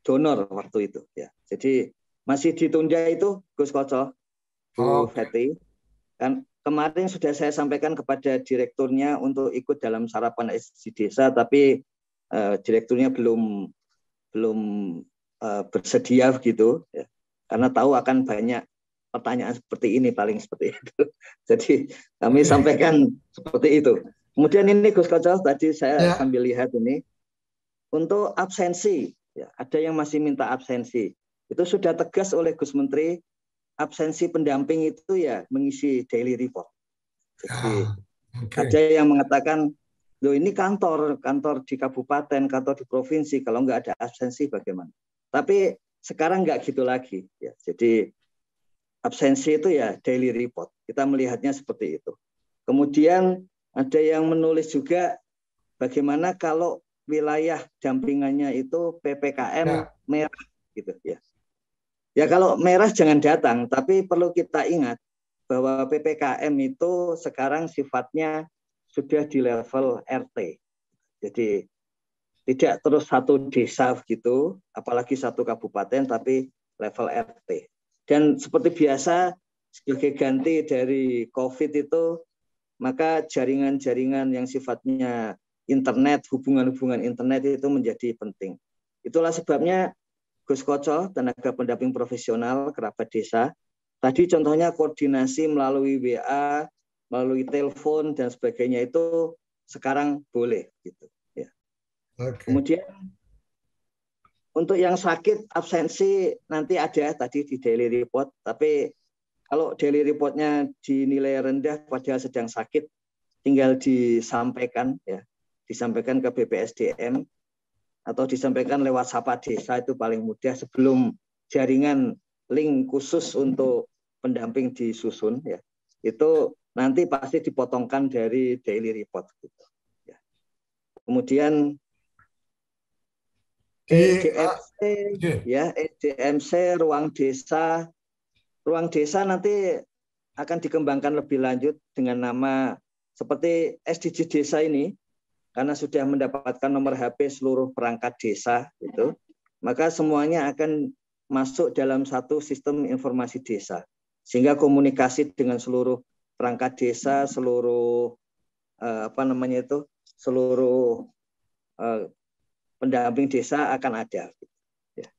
donor waktu itu ya. Jadi masih ditunda itu Gus Koco, Bu Feti. Kan kemarin sudah saya sampaikan kepada direkturnya untuk ikut dalam sarapan SDG desa, tapi direkturnya belum bersedia gitu ya, karena tahu akan banyak pertanyaan seperti ini, paling seperti itu. Jadi kami sampaikan seperti itu. Kemudian ini Gus Koco, tadi saya sambil lihat ini untuk absensi ya, ada yang masih minta absensi. Itu sudah tegas oleh Gus Menteri, absensi pendamping itu ya mengisi daily report. Jadi ada yang mengatakan, loh ini kantor di kabupaten, kantor di provinsi, kalau nggak ada absensi bagaimana? Tapi sekarang nggak gitu lagi. Ya. Jadi absensi itu ya daily report. Kita melihatnya seperti itu. Kemudian ada yang menulis juga bagaimana kalau wilayah dampingannya itu PPKM merah gitu ya. Ya kalau merah jangan datang, tapi perlu kita ingat bahwa PPKM itu sekarang sifatnya sudah di level RT. Jadi tidak terus satu desa gitu, apalagi satu kabupaten, tapi level RT. Dan seperti biasa, sebagai ganti dari COVID itu, maka jaringan-jaringan yang sifatnya internet, hubungan-hubungan internet itu menjadi penting. Itulah sebabnya Gus Koco, tenaga pendamping profesional kerabat desa, tadi contohnya koordinasi melalui WA, melalui telepon dan sebagainya itu sekarang boleh gitu. Ya. Kemudian untuk yang sakit absensi nanti ada tadi di daily report, tapi kalau daily reportnya dinilai rendah padahal sedang sakit, tinggal disampaikan ya, disampaikan ke BPSDM atau disampaikan lewat sapa desa, itu paling mudah sebelum jaringan link khusus untuk pendamping disusun ya. Itu nanti pasti dipotongkan dari daily report gitu. Ya. Kemudian EDMC ruang desa nanti akan dikembangkan lebih lanjut dengan nama seperti SDG desa ini, karena sudah mendapatkan nomor HP seluruh perangkat desa itu, maka semuanya akan masuk dalam satu sistem informasi desa, sehingga komunikasi dengan seluruh perangkat desa, seluruh seluruh pendamping desa akan ada. Ya.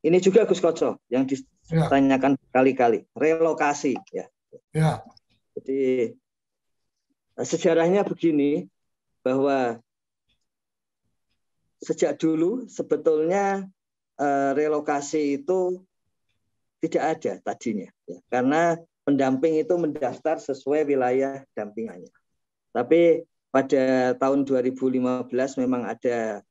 Ini juga Gus Koco yang ditanyakan kali-kali, relokasi ya. Ya. Jadi sejarahnya begini, bahwa sejak dulu sebetulnya relokasi itu tidak ada tadinya, ya, karena pendamping itu mendaftar sesuai wilayah dampingannya. Tapi pada tahun 2015 memang ada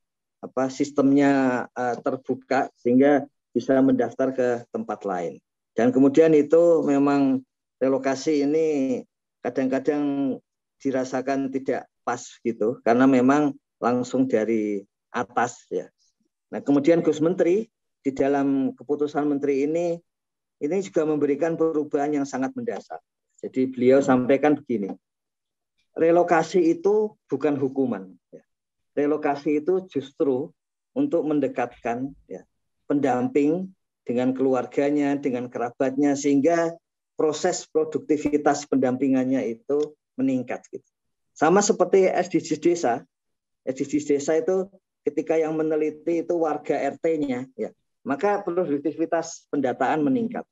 sistemnya terbuka sehingga bisa mendaftar ke tempat lain. Dan kemudian itu memang relokasi ini kadang-kadang dirasakan tidak pas gitu, karena memang langsung dari atas ya. Nah kemudian Gus Menteri di dalam keputusan Menteri ini juga memberikan perubahan yang sangat mendasar. Jadi beliau sampaikan begini, relokasi itu bukan hukuman. Relokasi itu justru untuk mendekatkan pendamping dengan keluarganya, dengan kerabatnya, sehingga proses produktivitas pendampingannya itu meningkat. Gitu. Sama seperti SDGs desa. SDGs desa itu ketika yang meneliti itu warga RT-nya, maka produktivitas pendataan meningkat.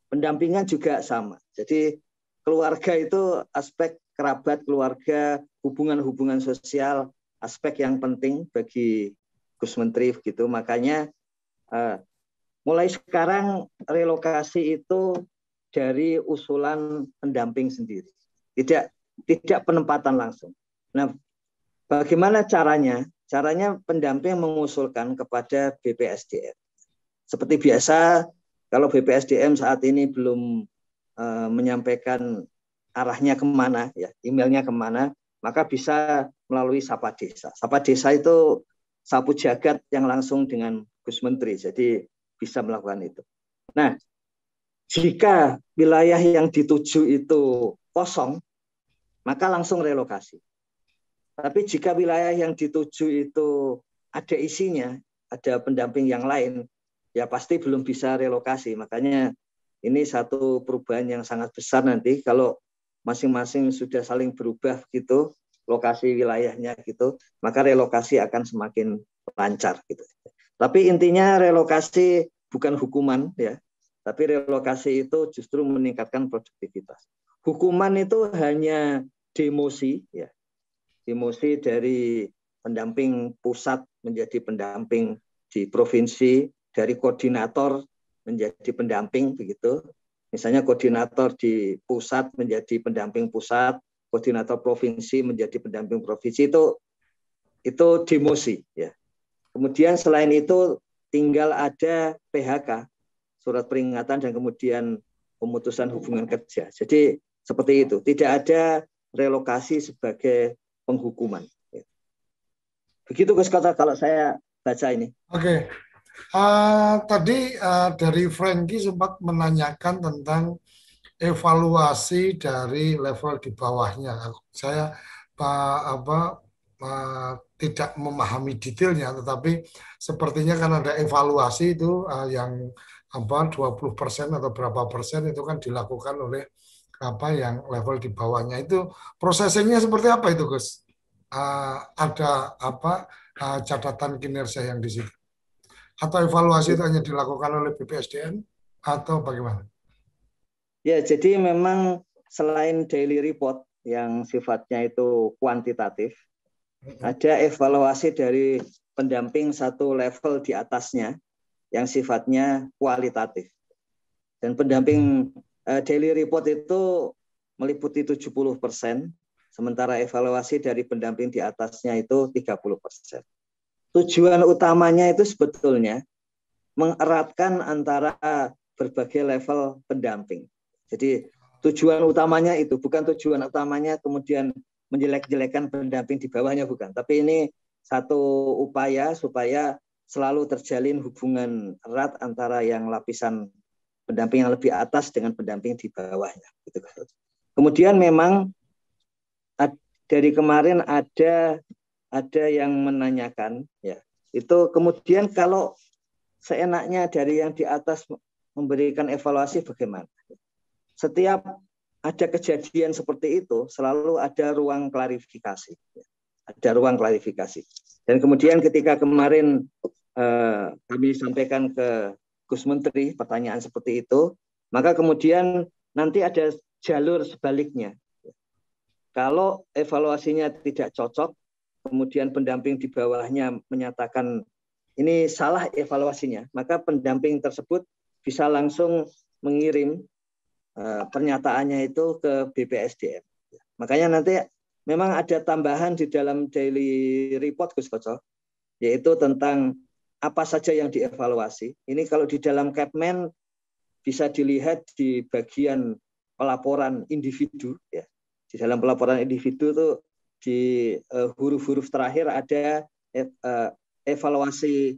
Pendampingan juga sama. Jadi keluarga itu aspek kerabat, keluarga, hubungan-hubungan sosial, aspek yang penting bagi Gus Menteri begitu. Makanya mulai sekarang relokasi itu dari usulan pendamping sendiri, tidak penempatan langsung. Nah, bagaimana caranya? Caranya pendamping mengusulkan kepada BPSDM. Seperti biasa, kalau BPSDM saat ini belum menyampaikan arahnya kemana, emailnya kemana, maka bisa melalui Sapa Desa. Sapa Desa itu sapu jagat yang langsung dengan Gus Menteri, jadi bisa melakukan itu. Nah, jika wilayah yang dituju itu kosong, maka langsung relokasi. Tapi jika wilayah yang dituju itu ada isinya, ada pendamping yang lain, ya pasti belum bisa relokasi. Makanya ini satu perubahan yang sangat besar nanti kalau masing-masing sudah saling berubah gitu, lokasi wilayahnya gitu, maka relokasi akan semakin lancar gitu. Tapi intinya relokasi bukan hukuman tapi relokasi itu justru meningkatkan produktivitas. Hukuman itu hanya demosi demosi dari pendamping pusat menjadi pendamping di provinsi, dari koordinator menjadi pendamping begitu. Misalnya koordinator di pusat menjadi pendamping pusat, koordinator provinsi menjadi pendamping provinsi, itu demosi Kemudian selain itu tinggal ada PHK, surat peringatan dan kemudian pemutusan hubungan kerja. Jadi seperti itu, tidak ada relokasi sebagai penghukuman. Begitu Gus Kota kalau saya baca ini. Oke. Tadi dari Franky sempat menanyakan tentang evaluasi dari level di bawahnya. Saya tidak memahami detailnya, tetapi sepertinya kan ada evaluasi itu yang 20% atau berapa persen itu kan dilakukan oleh yang level di bawahnya. Itu prosesnya seperti apa itu, Gus? Ada catatan kinerja yang di situ? Atau evaluasi itu hanya dilakukan oleh BPSDM atau bagaimana? Ya, jadi memang selain daily report yang sifatnya itu kuantitatif, ada evaluasi dari pendamping satu level di atasnya yang sifatnya kualitatif. Dan pendamping daily report itu meliputi 70%, sementara evaluasi dari pendamping di atasnya itu 30%. Tujuan utamanya itu sebetulnya mengeratkan antara berbagai level pendamping. Jadi tujuan utamanya itu, bukan tujuan utamanya kemudian menjelek-jelekan pendamping di bawahnya, bukan. Tapi ini satu upaya supaya selalu terjalin hubungan erat antara yang lapisan pendamping yang lebih atas dengan pendamping di bawahnya. Kemudian memang dari kemarin ada yang menanyakan, itu kemudian kalau seenaknya dari yang di atas memberikan evaluasi bagaimana? Setiap ada kejadian seperti itu, selalu ada ruang klarifikasi. Ada ruang klarifikasi. Dan kemudian ketika kemarin kami sampaikan ke Gus Menteri pertanyaan seperti itu, maka kemudian nanti ada jalur sebaliknya. Kalau evaluasinya tidak cocok, kemudian pendamping di bawahnya menyatakan ini salah evaluasinya, maka pendamping tersebut bisa langsung mengirim pernyataannya itu ke BPSDM. Makanya nanti memang ada tambahan di dalam daily report Gus Koco, yaitu tentang apa saja yang dievaluasi. Ini kalau di dalam Kepmen bisa dilihat di bagian pelaporan individu. Di dalam pelaporan individu itu di huruf-huruf terakhir ada evaluasi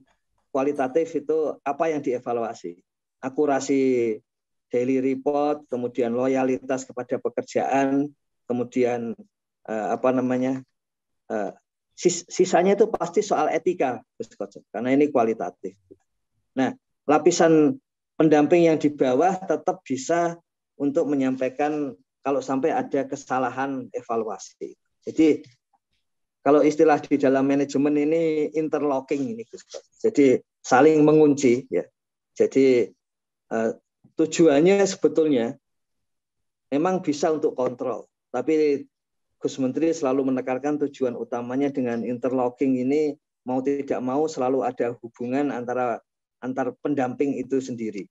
kualitatif itu apa yang dievaluasi? Akurasi daily report, kemudian loyalitas kepada pekerjaan, kemudian sisanya itu pasti soal etika, Gus Koco, karena ini kualitatif. Nah, lapisan pendamping yang di bawah tetap bisa untuk menyampaikan kalau sampai ada kesalahan evaluasi. Jadi kalau istilah di dalam manajemen ini interlocking ini, Gus Koco. Jadi saling mengunci ya. Jadi tujuannya sebetulnya memang bisa untuk kontrol, tapi Gus Menteri selalu menekankan tujuan utamanya dengan interlocking ini mau tidak mau selalu ada hubungan antar pendamping itu sendiri.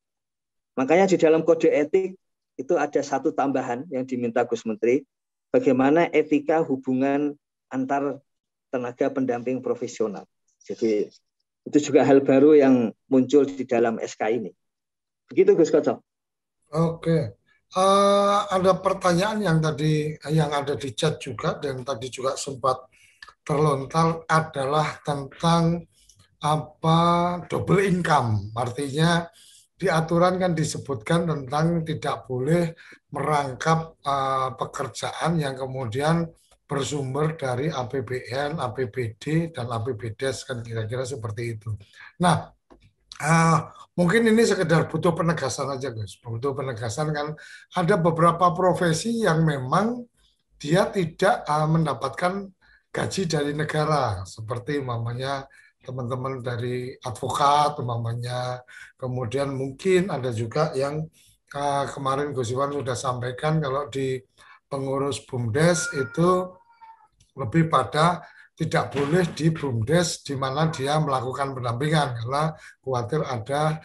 Makanya di dalam kode etik itu ada satu tambahan yang diminta Gus Menteri, bagaimana etika hubungan antar tenaga pendamping profesional. Jadi itu juga hal baru yang muncul di dalam SK ini. Begitu Gus Koco. Oke. Ada pertanyaan yang ada di chat juga dan tadi juga sempat terlontar adalah tentang double income. Artinya di aturan kan disebutkan tentang tidak boleh merangkap pekerjaan yang kemudian bersumber dari APBN, APBD dan APBDes kan kira-kira seperti itu. Nah, mungkin ini sekedar butuh penegasan aja, Gus. Butuh penegasan kan ada beberapa profesi yang memang dia tidak mendapatkan gaji dari negara, seperti umpamanya teman-teman dari advokat, umpamanya. Kemudian mungkin ada juga yang kemarin Gus Iwan sudah sampaikan kalau di pengurus BUMDes itu lebih pada tidak boleh di BUMDes di mana dia melakukan pendampingan karena khawatir ada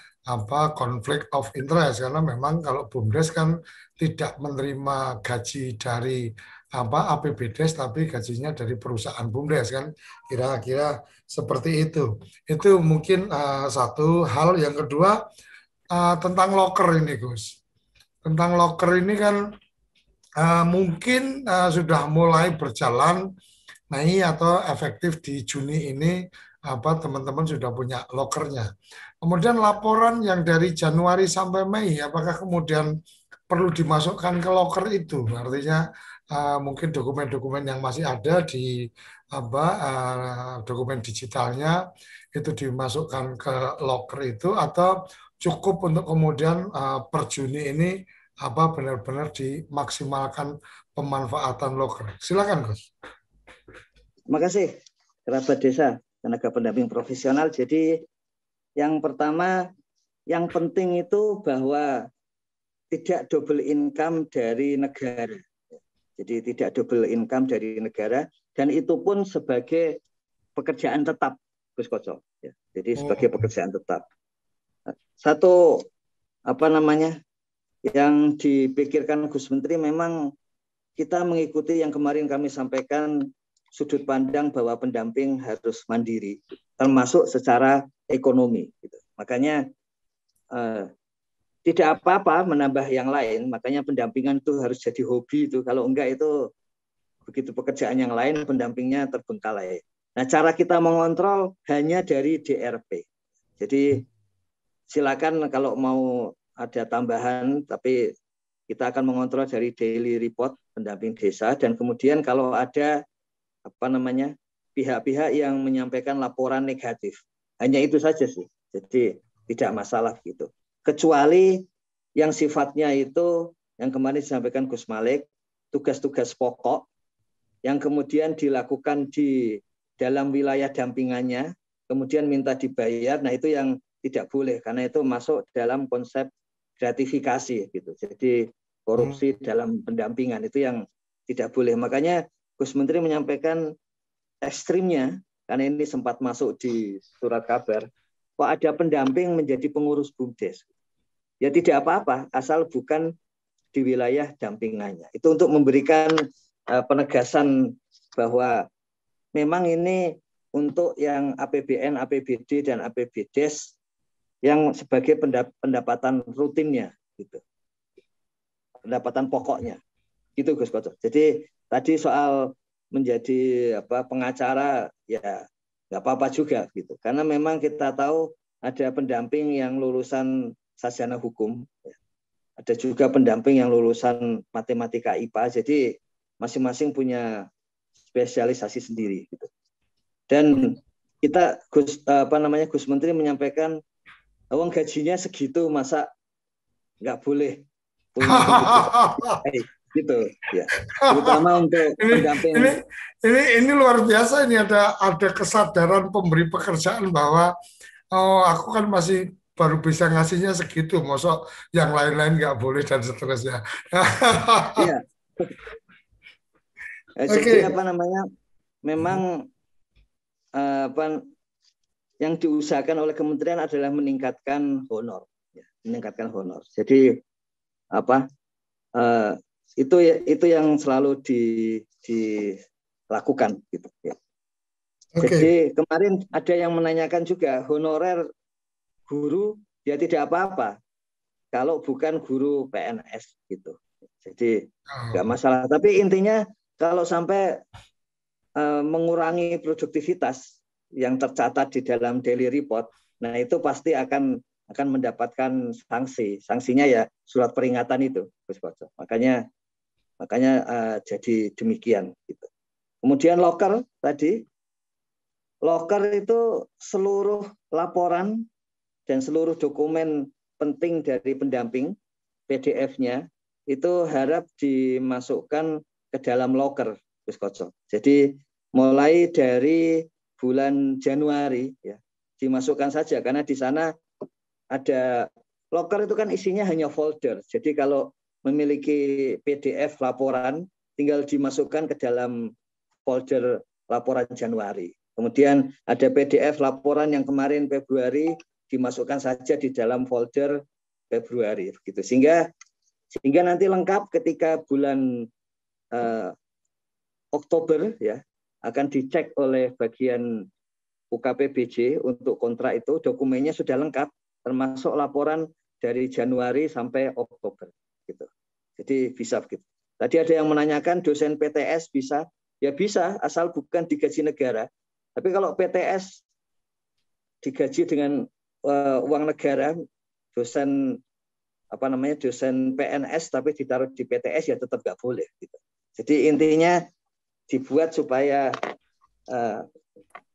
konflik of interest, karena memang kalau BUMDes kan tidak menerima gaji dari APBDes tapi gajinya dari perusahaan BUMDes kan, kira-kira seperti itu. Itu mungkin satu hal. Yang kedua tentang loker ini, Gus. Tentang loker ini kan mungkin sudah mulai berjalan Mei atau efektif di Juni ini teman-teman sudah punya lokernya. Kemudian laporan yang dari Januari sampai Mei, apakah kemudian perlu dimasukkan ke loker itu? Artinya mungkin dokumen-dokumen yang masih ada di dokumen digitalnya itu dimasukkan ke loker itu, atau cukup untuk kemudian per Juni ini benar-benar dimaksimalkan pemanfaatan loker. Silakan, Gus. Terima kasih, kerabat desa, tenaga pendamping profesional. Jadi yang pertama, yang penting itu bahwa tidak double income dari negara. Jadi tidak double income dari negara, dan itu pun sebagai pekerjaan tetap, Gus Koco. Jadi sebagai pekerjaan tetap. Satu yang dipikirkan Gus Menteri, memang kita mengikuti yang kemarin kami sampaikan, sudut pandang bahwa pendamping harus mandiri, termasuk secara ekonomi. Gitu. Makanya tidak apa-apa menambah yang lain, makanya pendampingan itu harus jadi hobi itu. Kalau enggak itu begitu pekerjaan yang lain pendampingnya terbengkalai. Nah, cara kita mengontrol hanya dari DRP. Jadi silakan kalau mau ada tambahan, tapi kita akan mengontrol dari daily report pendamping desa, dan kemudian kalau ada pihak-pihak yang menyampaikan laporan negatif. Hanya itu saja sih. Jadi tidak masalah gitu. Kecuali yang sifatnya itu yang kemarin disampaikan Gus Malik, tugas-tugas pokok yang kemudian dilakukan di dalam wilayah dampingannya, kemudian minta dibayar. Nah, itu yang tidak boleh karena itu masuk dalam konsep gratifikasi gitu. Jadi korupsi dalam pendampingan itu yang tidak boleh. Makanya Gus Menteri menyampaikan ekstrimnya, karena ini sempat masuk di surat kabar, kok ada pendamping menjadi pengurus BUMDes. Ya tidak apa-apa, asal bukan di wilayah dampingannya. Itu untuk memberikan penegasan bahwa memang ini untuk yang APBN, APBD, dan APBDes yang sebagai pendapatan rutinnya, gitu. Pendapatan pokoknya. Gitu Gus Koco. Jadi tadi soal menjadi pengacara ya nggak apa-apa juga gitu, karena memang kita tahu ada pendamping yang lulusan sarjana hukum, ada juga pendamping yang lulusan matematika IPA. Jadi masing-masing punya spesialisasi sendiri gitu. Dan kita Gus Menteri menyampaikan uang gajinya segitu, masa nggak boleh gitu ya, terutama untuk pendamping. Ini luar biasa, ini ada kesadaran pemberi pekerjaan bahwa aku kan masih baru bisa ngasihnya segitu, mosok yang lain-lain nggak boleh dan seterusnya. Iya. Jadi memang yang diusahakan oleh kementerian adalah meningkatkan honor, ya, meningkatkan honor. Jadi itu yang selalu dilakukan gitu ya. Jadi kemarin ada yang menanyakan juga, honorer guru dia tidak apa-apa kalau bukan guru PNS gitu. Jadi nggak masalah. Tapi intinya kalau sampai mengurangi produktivitas yang tercatat di dalam daily report, nah itu pasti akan mendapatkan sanksi. Sanksinya ya surat peringatan itu, Gus Koco. Makanya jadi demikian gitu. Kemudian loker tadi, loker itu seluruh laporan dan seluruh dokumen penting dari pendamping PDF-nya itu harap dimasukkan ke dalam loker, Gus Koco. Jadi mulai dari bulan Januari ya dimasukkan saja, karena di sana ada loker itu kan isinya hanya folder. Jadi kalau memiliki PDF laporan tinggal dimasukkan ke dalam folder laporan Januari. Kemudian ada PDF laporan yang kemarin Februari, dimasukkan saja di dalam folder Februari begitu. Sehingga nanti lengkap ketika bulan Oktober ya akan dicek oleh bagian UKPBJ untuk kontrak itu, dokumennya sudah lengkap termasuk laporan dari Januari sampai Oktober gitu. Jadi bisa begitu. Tadi ada yang menanyakan dosen PTS bisa? Ya bisa, asal bukan digaji negara. Tapi kalau PTS digaji dengan uang negara, dosen dosen PNS tapi ditaruh di PTS ya tetap nggak boleh gitu. Jadi intinya dibuat supaya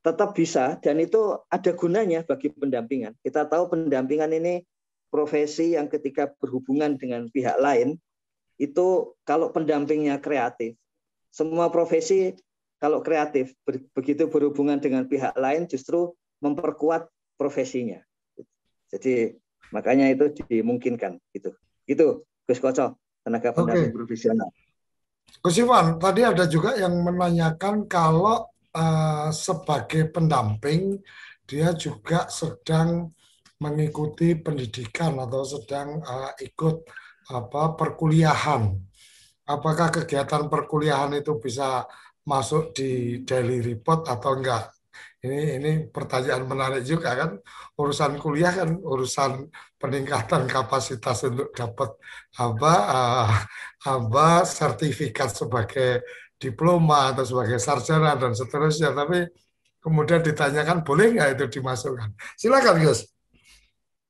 tetap bisa, dan itu ada gunanya bagi pendampingan. Kita tahu pendampingan ini profesi yang ketika berhubungan dengan pihak lain itu kalau pendampingnya kreatif, semua profesi kalau kreatif begitu berhubungan dengan pihak lain justru memperkuat profesinya. Jadi makanya itu dimungkinkan gitu. Itu Gus Koco, tenaga pendamping profesional. Gus Iwan, tadi ada juga yang menanyakan kalau sebagai pendamping dia juga sedang mengikuti pendidikan atau sedang ikut perkuliahan. Apakah kegiatan perkuliahan itu bisa masuk di daily report atau enggak? Ini pertanyaan menarik juga kan. Urusan kuliah kan urusan peningkatan kapasitas untuk dapat sertifikat sebagai diploma atau sebagai sarjana dan seterusnya. Tapi kemudian ditanyakan boleh nggak itu dimasukkan? Silakan Gus.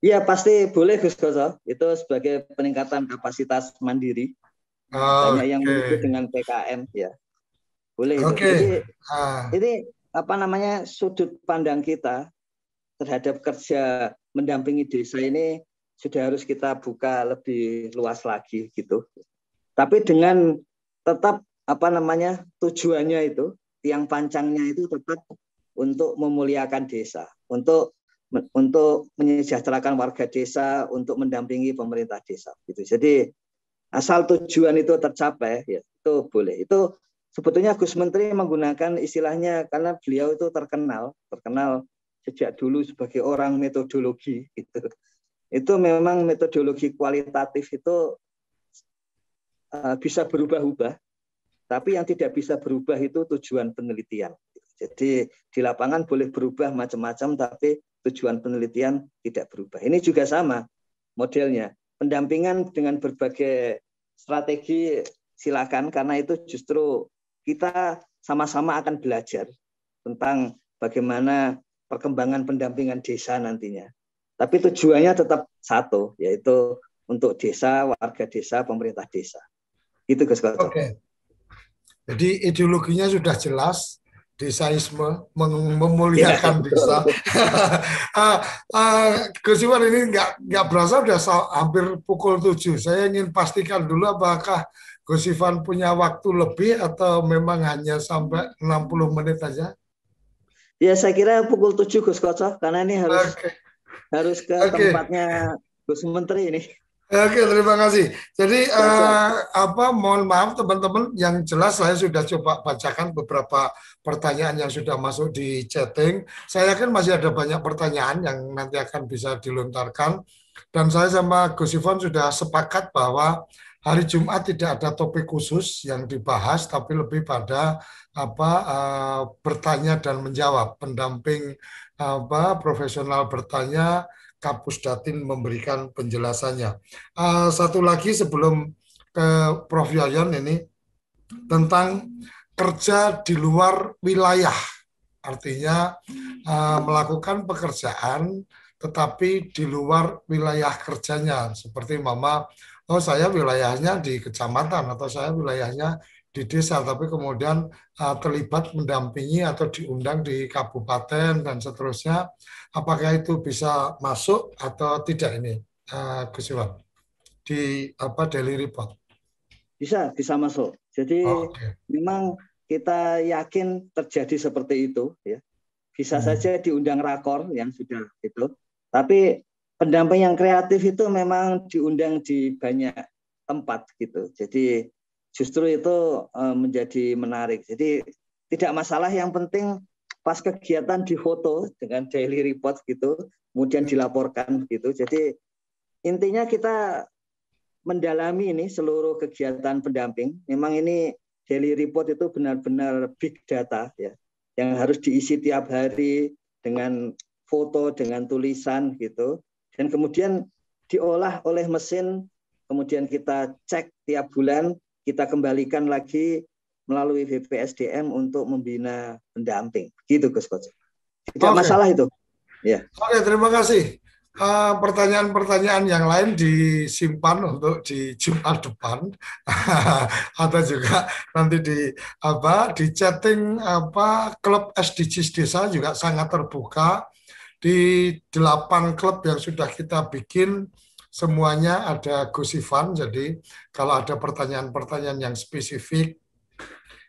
Iya pasti boleh Gus Koco. Itu sebagai peningkatan kapasitas mandiri. Banyak yang menyebut dengan PKM ya. Boleh. Jadi ini sudut pandang kita terhadap kerja mendampingi desa ini sudah harus kita buka lebih luas lagi gitu. Tapi dengan tetap tujuannya itu, tiang pancangnya itu tetap untuk memuliakan desa, untuk menyejahterakan warga desa, untuk mendampingi pemerintah desa gitu. Jadi asal tujuan itu tercapai ya itu boleh. Itu sebetulnya Gus Menteri menggunakan istilahnya karena beliau itu terkenal sejak dulu sebagai orang metodologi gitu. Itu memang metodologi kualitatif itu bisa berubah-ubah, tapi yang tidak bisa berubah itu tujuan penelitian. Jadi di lapangan boleh berubah macam-macam, tapi tujuan penelitian tidak berubah. Ini juga sama modelnya. Pendampingan dengan berbagai strategi silakan, karena itu justru kita sama-sama akan belajar tentang bagaimana perkembangan pendampingan desa nantinya. Tapi tujuannya tetap satu, yaitu untuk desa, warga desa, pemerintah desa. Itu Gus Koco. Oke. Jadi ideologinya sudah jelas, desaisme, memuliakan desa. Gus Iwan, ini nggak berasa sudah hampir pukul 7. Saya ingin pastikan dulu apakah Gus Iwan punya waktu lebih atau memang hanya sampai 60 menit saja? Ya, saya kira pukul 7 Gus Koco, karena ini harus ke tempatnya Gus Menteri ini. Oke, terima kasih. Jadi mohon maaf teman-teman, yang jelas saya sudah coba bacakan beberapa pertanyaan yang sudah masuk di chatting. Saya yakin masih ada banyak pertanyaan yang nanti akan bisa dilontarkan. Dan saya sama Gus Ivan sudah sepakat bahwa hari Jumat tidak ada topik khusus yang dibahas, tapi lebih pada bertanya dan menjawab. Pendamping profesional bertanya, Kapus Datin memberikan penjelasannya. Satu lagi sebelum ke Prof. Yayan ini tentang kerja di luar wilayah, artinya melakukan pekerjaan tetapi di luar wilayah kerjanya, seperti Mama, saya wilayahnya di kecamatan atau saya wilayahnya di desa, tapi kemudian terlibat mendampingi atau diundang di kabupaten dan seterusnya. Apakah itu bisa masuk atau tidak ini, Gus Iwan, di daily report? Bisa masuk. Jadi memang kita yakin terjadi seperti itu, ya. Bisa saja diundang rakor yang sudah itu, tapi pendamping yang kreatif itu memang diundang di banyak tempat gitu. Jadi justru itu menjadi menarik. Jadi tidak masalah, yang penting pas kegiatan difoto dengan daily report gitu, kemudian dilaporkan gitu. Jadi intinya kita mendalami ini seluruh kegiatan pendamping. Memang ini daily report itu benar-benar big data, ya, yang harus diisi tiap hari dengan foto, dengan tulisan gitu, dan kemudian diolah oleh mesin, kemudian kita cek tiap bulan, kita kembalikan lagi melalui BPSDM untuk membina pendamping. Gitu Gus Koco. Tidak masalah itu. Ya. Oke, terima kasih. Pertanyaan-pertanyaan yang lain disimpan untuk di Jumat depan atau juga nanti di chatting klub SDGs Desa juga sangat terbuka. Di 8 klub yang sudah kita bikin semuanya ada Gus Ivan. Jadi kalau ada pertanyaan-pertanyaan yang spesifik,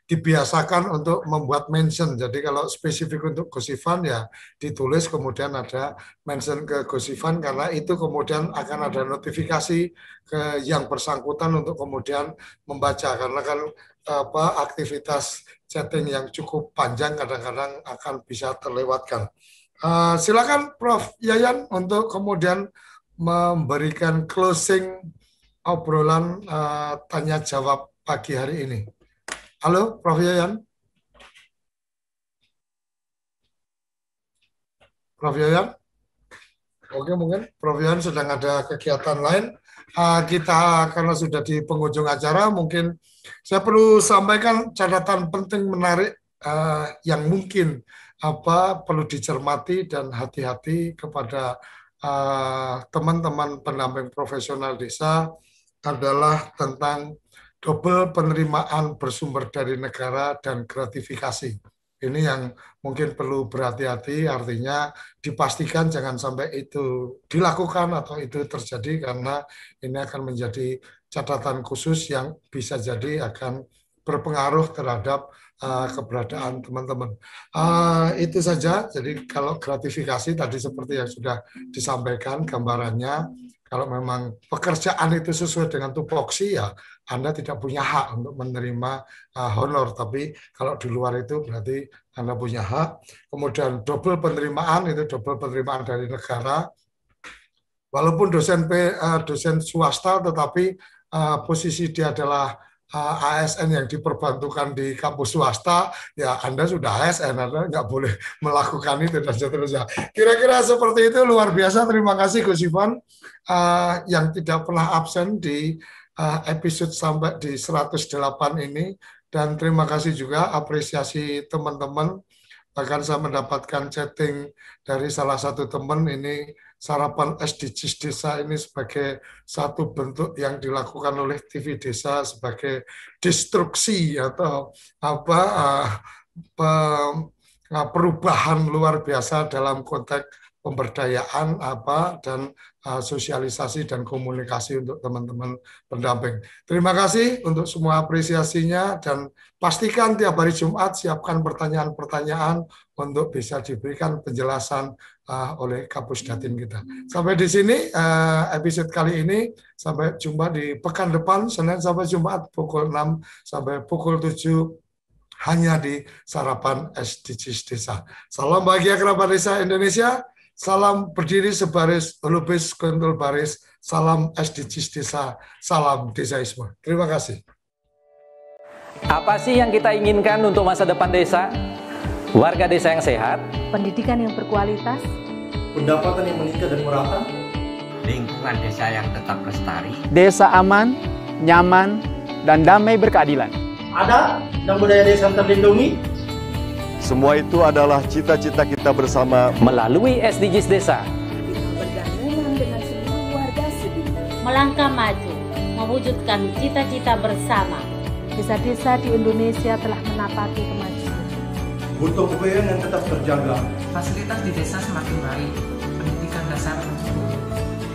dibiasakan untuk membuat mention. Jadi kalau spesifik untuk Gus Ivan ya ditulis, kemudian ada mention ke Gus Ivan, karena itu kemudian akan ada notifikasi ke yang bersangkutan untuk kemudian membaca, karena kan aktivitas chatting yang cukup panjang kadang-kadang akan bisa terlewatkan. Silakan Prof. Yayan untuk kemudian memberikan closing obrolan tanya jawab pagi hari ini. Halo, Prof. Yayan. Prof. Yayan. Oke, mungkin Prof. Yayan sedang ada kegiatan lain. Kita karena sudah di penghujung acara, mungkin saya perlu sampaikan catatan penting menarik yang mungkin perlu dicermati dan hati-hati kepada teman-teman pendamping profesional desa adalah tentang double penerimaan bersumber dari negara dan gratifikasi. Ini yang mungkin perlu berhati-hati, artinya dipastikan jangan sampai itu dilakukan atau itu terjadi, karena ini akan menjadi catatan khusus yang bisa jadi akan berpengaruh terhadap keberadaan teman-teman. Itu saja. Jadi kalau gratifikasi tadi seperti yang sudah disampaikan gambarannya, kalau memang pekerjaan itu sesuai dengan tupoksi, ya Anda tidak punya hak untuk menerima honor. Tapi kalau di luar itu berarti Anda punya hak. Kemudian double penerimaan, itu double penerimaan dari negara. Walaupun dosen swasta, tetapi posisi dia adalah ASN yang diperbantukan di kampus swasta, ya Anda sudah ASN, Anda nggak boleh melakukan itu dan seterusnya. Kira-kira seperti itu. Luar biasa. Terima kasih Gus Ivan yang tidak pernah absen di episode sampai di 108 ini, dan terima kasih juga apresiasi teman-teman. Bahkan saya mendapatkan chatting dari salah satu teman ini sarapan SDGs desa ini sebagai satu bentuk yang dilakukan oleh TV Desa sebagai destruksi atau perubahan luar biasa dalam konteks pemberdayaan dan sosialisasi dan komunikasi untuk teman-teman pendamping. Terima kasih untuk semua apresiasinya dan pastikan tiap hari Jumat siapkan pertanyaan-pertanyaan untuk bisa diberikan penjelasan oleh Kapus Datin kita. Sampai di sini episode kali ini, sampai jumpa di pekan depan Senin sampai Jumat pukul 6 sampai pukul 7 hanya di Sarapan SDGs Desa. Salam bahagia kerabat desa Indonesia. Salam berdiri sebaris, lupis kuntul baris, salam SDGs Desa, salam desaisme. Terima kasih. Apa sih yang kita inginkan untuk masa depan desa? Warga desa yang sehat, pendidikan yang berkualitas, pendapatan yang meningkat dan merata, lingkungan desa yang tetap lestari, desa aman, nyaman, dan damai berkeadilan. Adat dan budaya desa terlindungi. Semua itu adalah cita-cita kita bersama melalui SDGs Desa. Bergabungan dengan seluruh warga sekitar. Melangkah maju, mewujudkan cita-cita bersama. Desa-desa di Indonesia telah menapaki kemajuan. Gotong royong yang tetap terjaga. Fasilitas di desa semakin baik, pendidikan dasar mencukupi.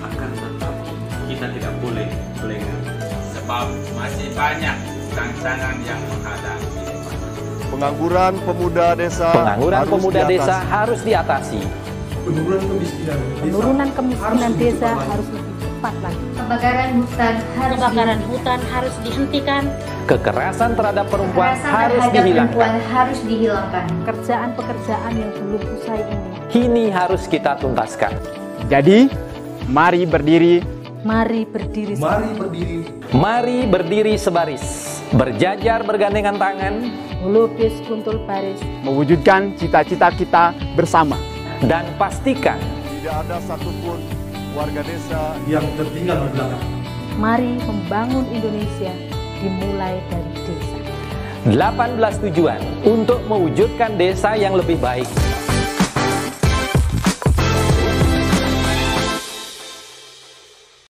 Akan tetap kita tidak boleh lengah. Sebab masih banyak tantangan yang menghadapi. pengangguran pemuda desa. Pengangguran pemuda desa harus diatasi. Penurunan kemiskinan desa harus lebih cepat lagi. Kebakaran hutan harus dihentikan. Kekerasan terhadap perempuan harus dihilangkan. Pekerjaan-pekerjaan yang belum usai ini Kini harus kita tuntaskan. Jadi, mari berdiri. Mari berdiri. Mari berdiri. Mari berdiri sebaris. Berjajar bergandengan tangan. Melukis kuntul baris. Mewujudkan cita-cita kita bersama. Dan pastikan tidak ada satupun warga desa yang tertinggal di belakang. Mari membangun Indonesia dimulai dari desa. 18 tujuan untuk mewujudkan desa yang lebih baik.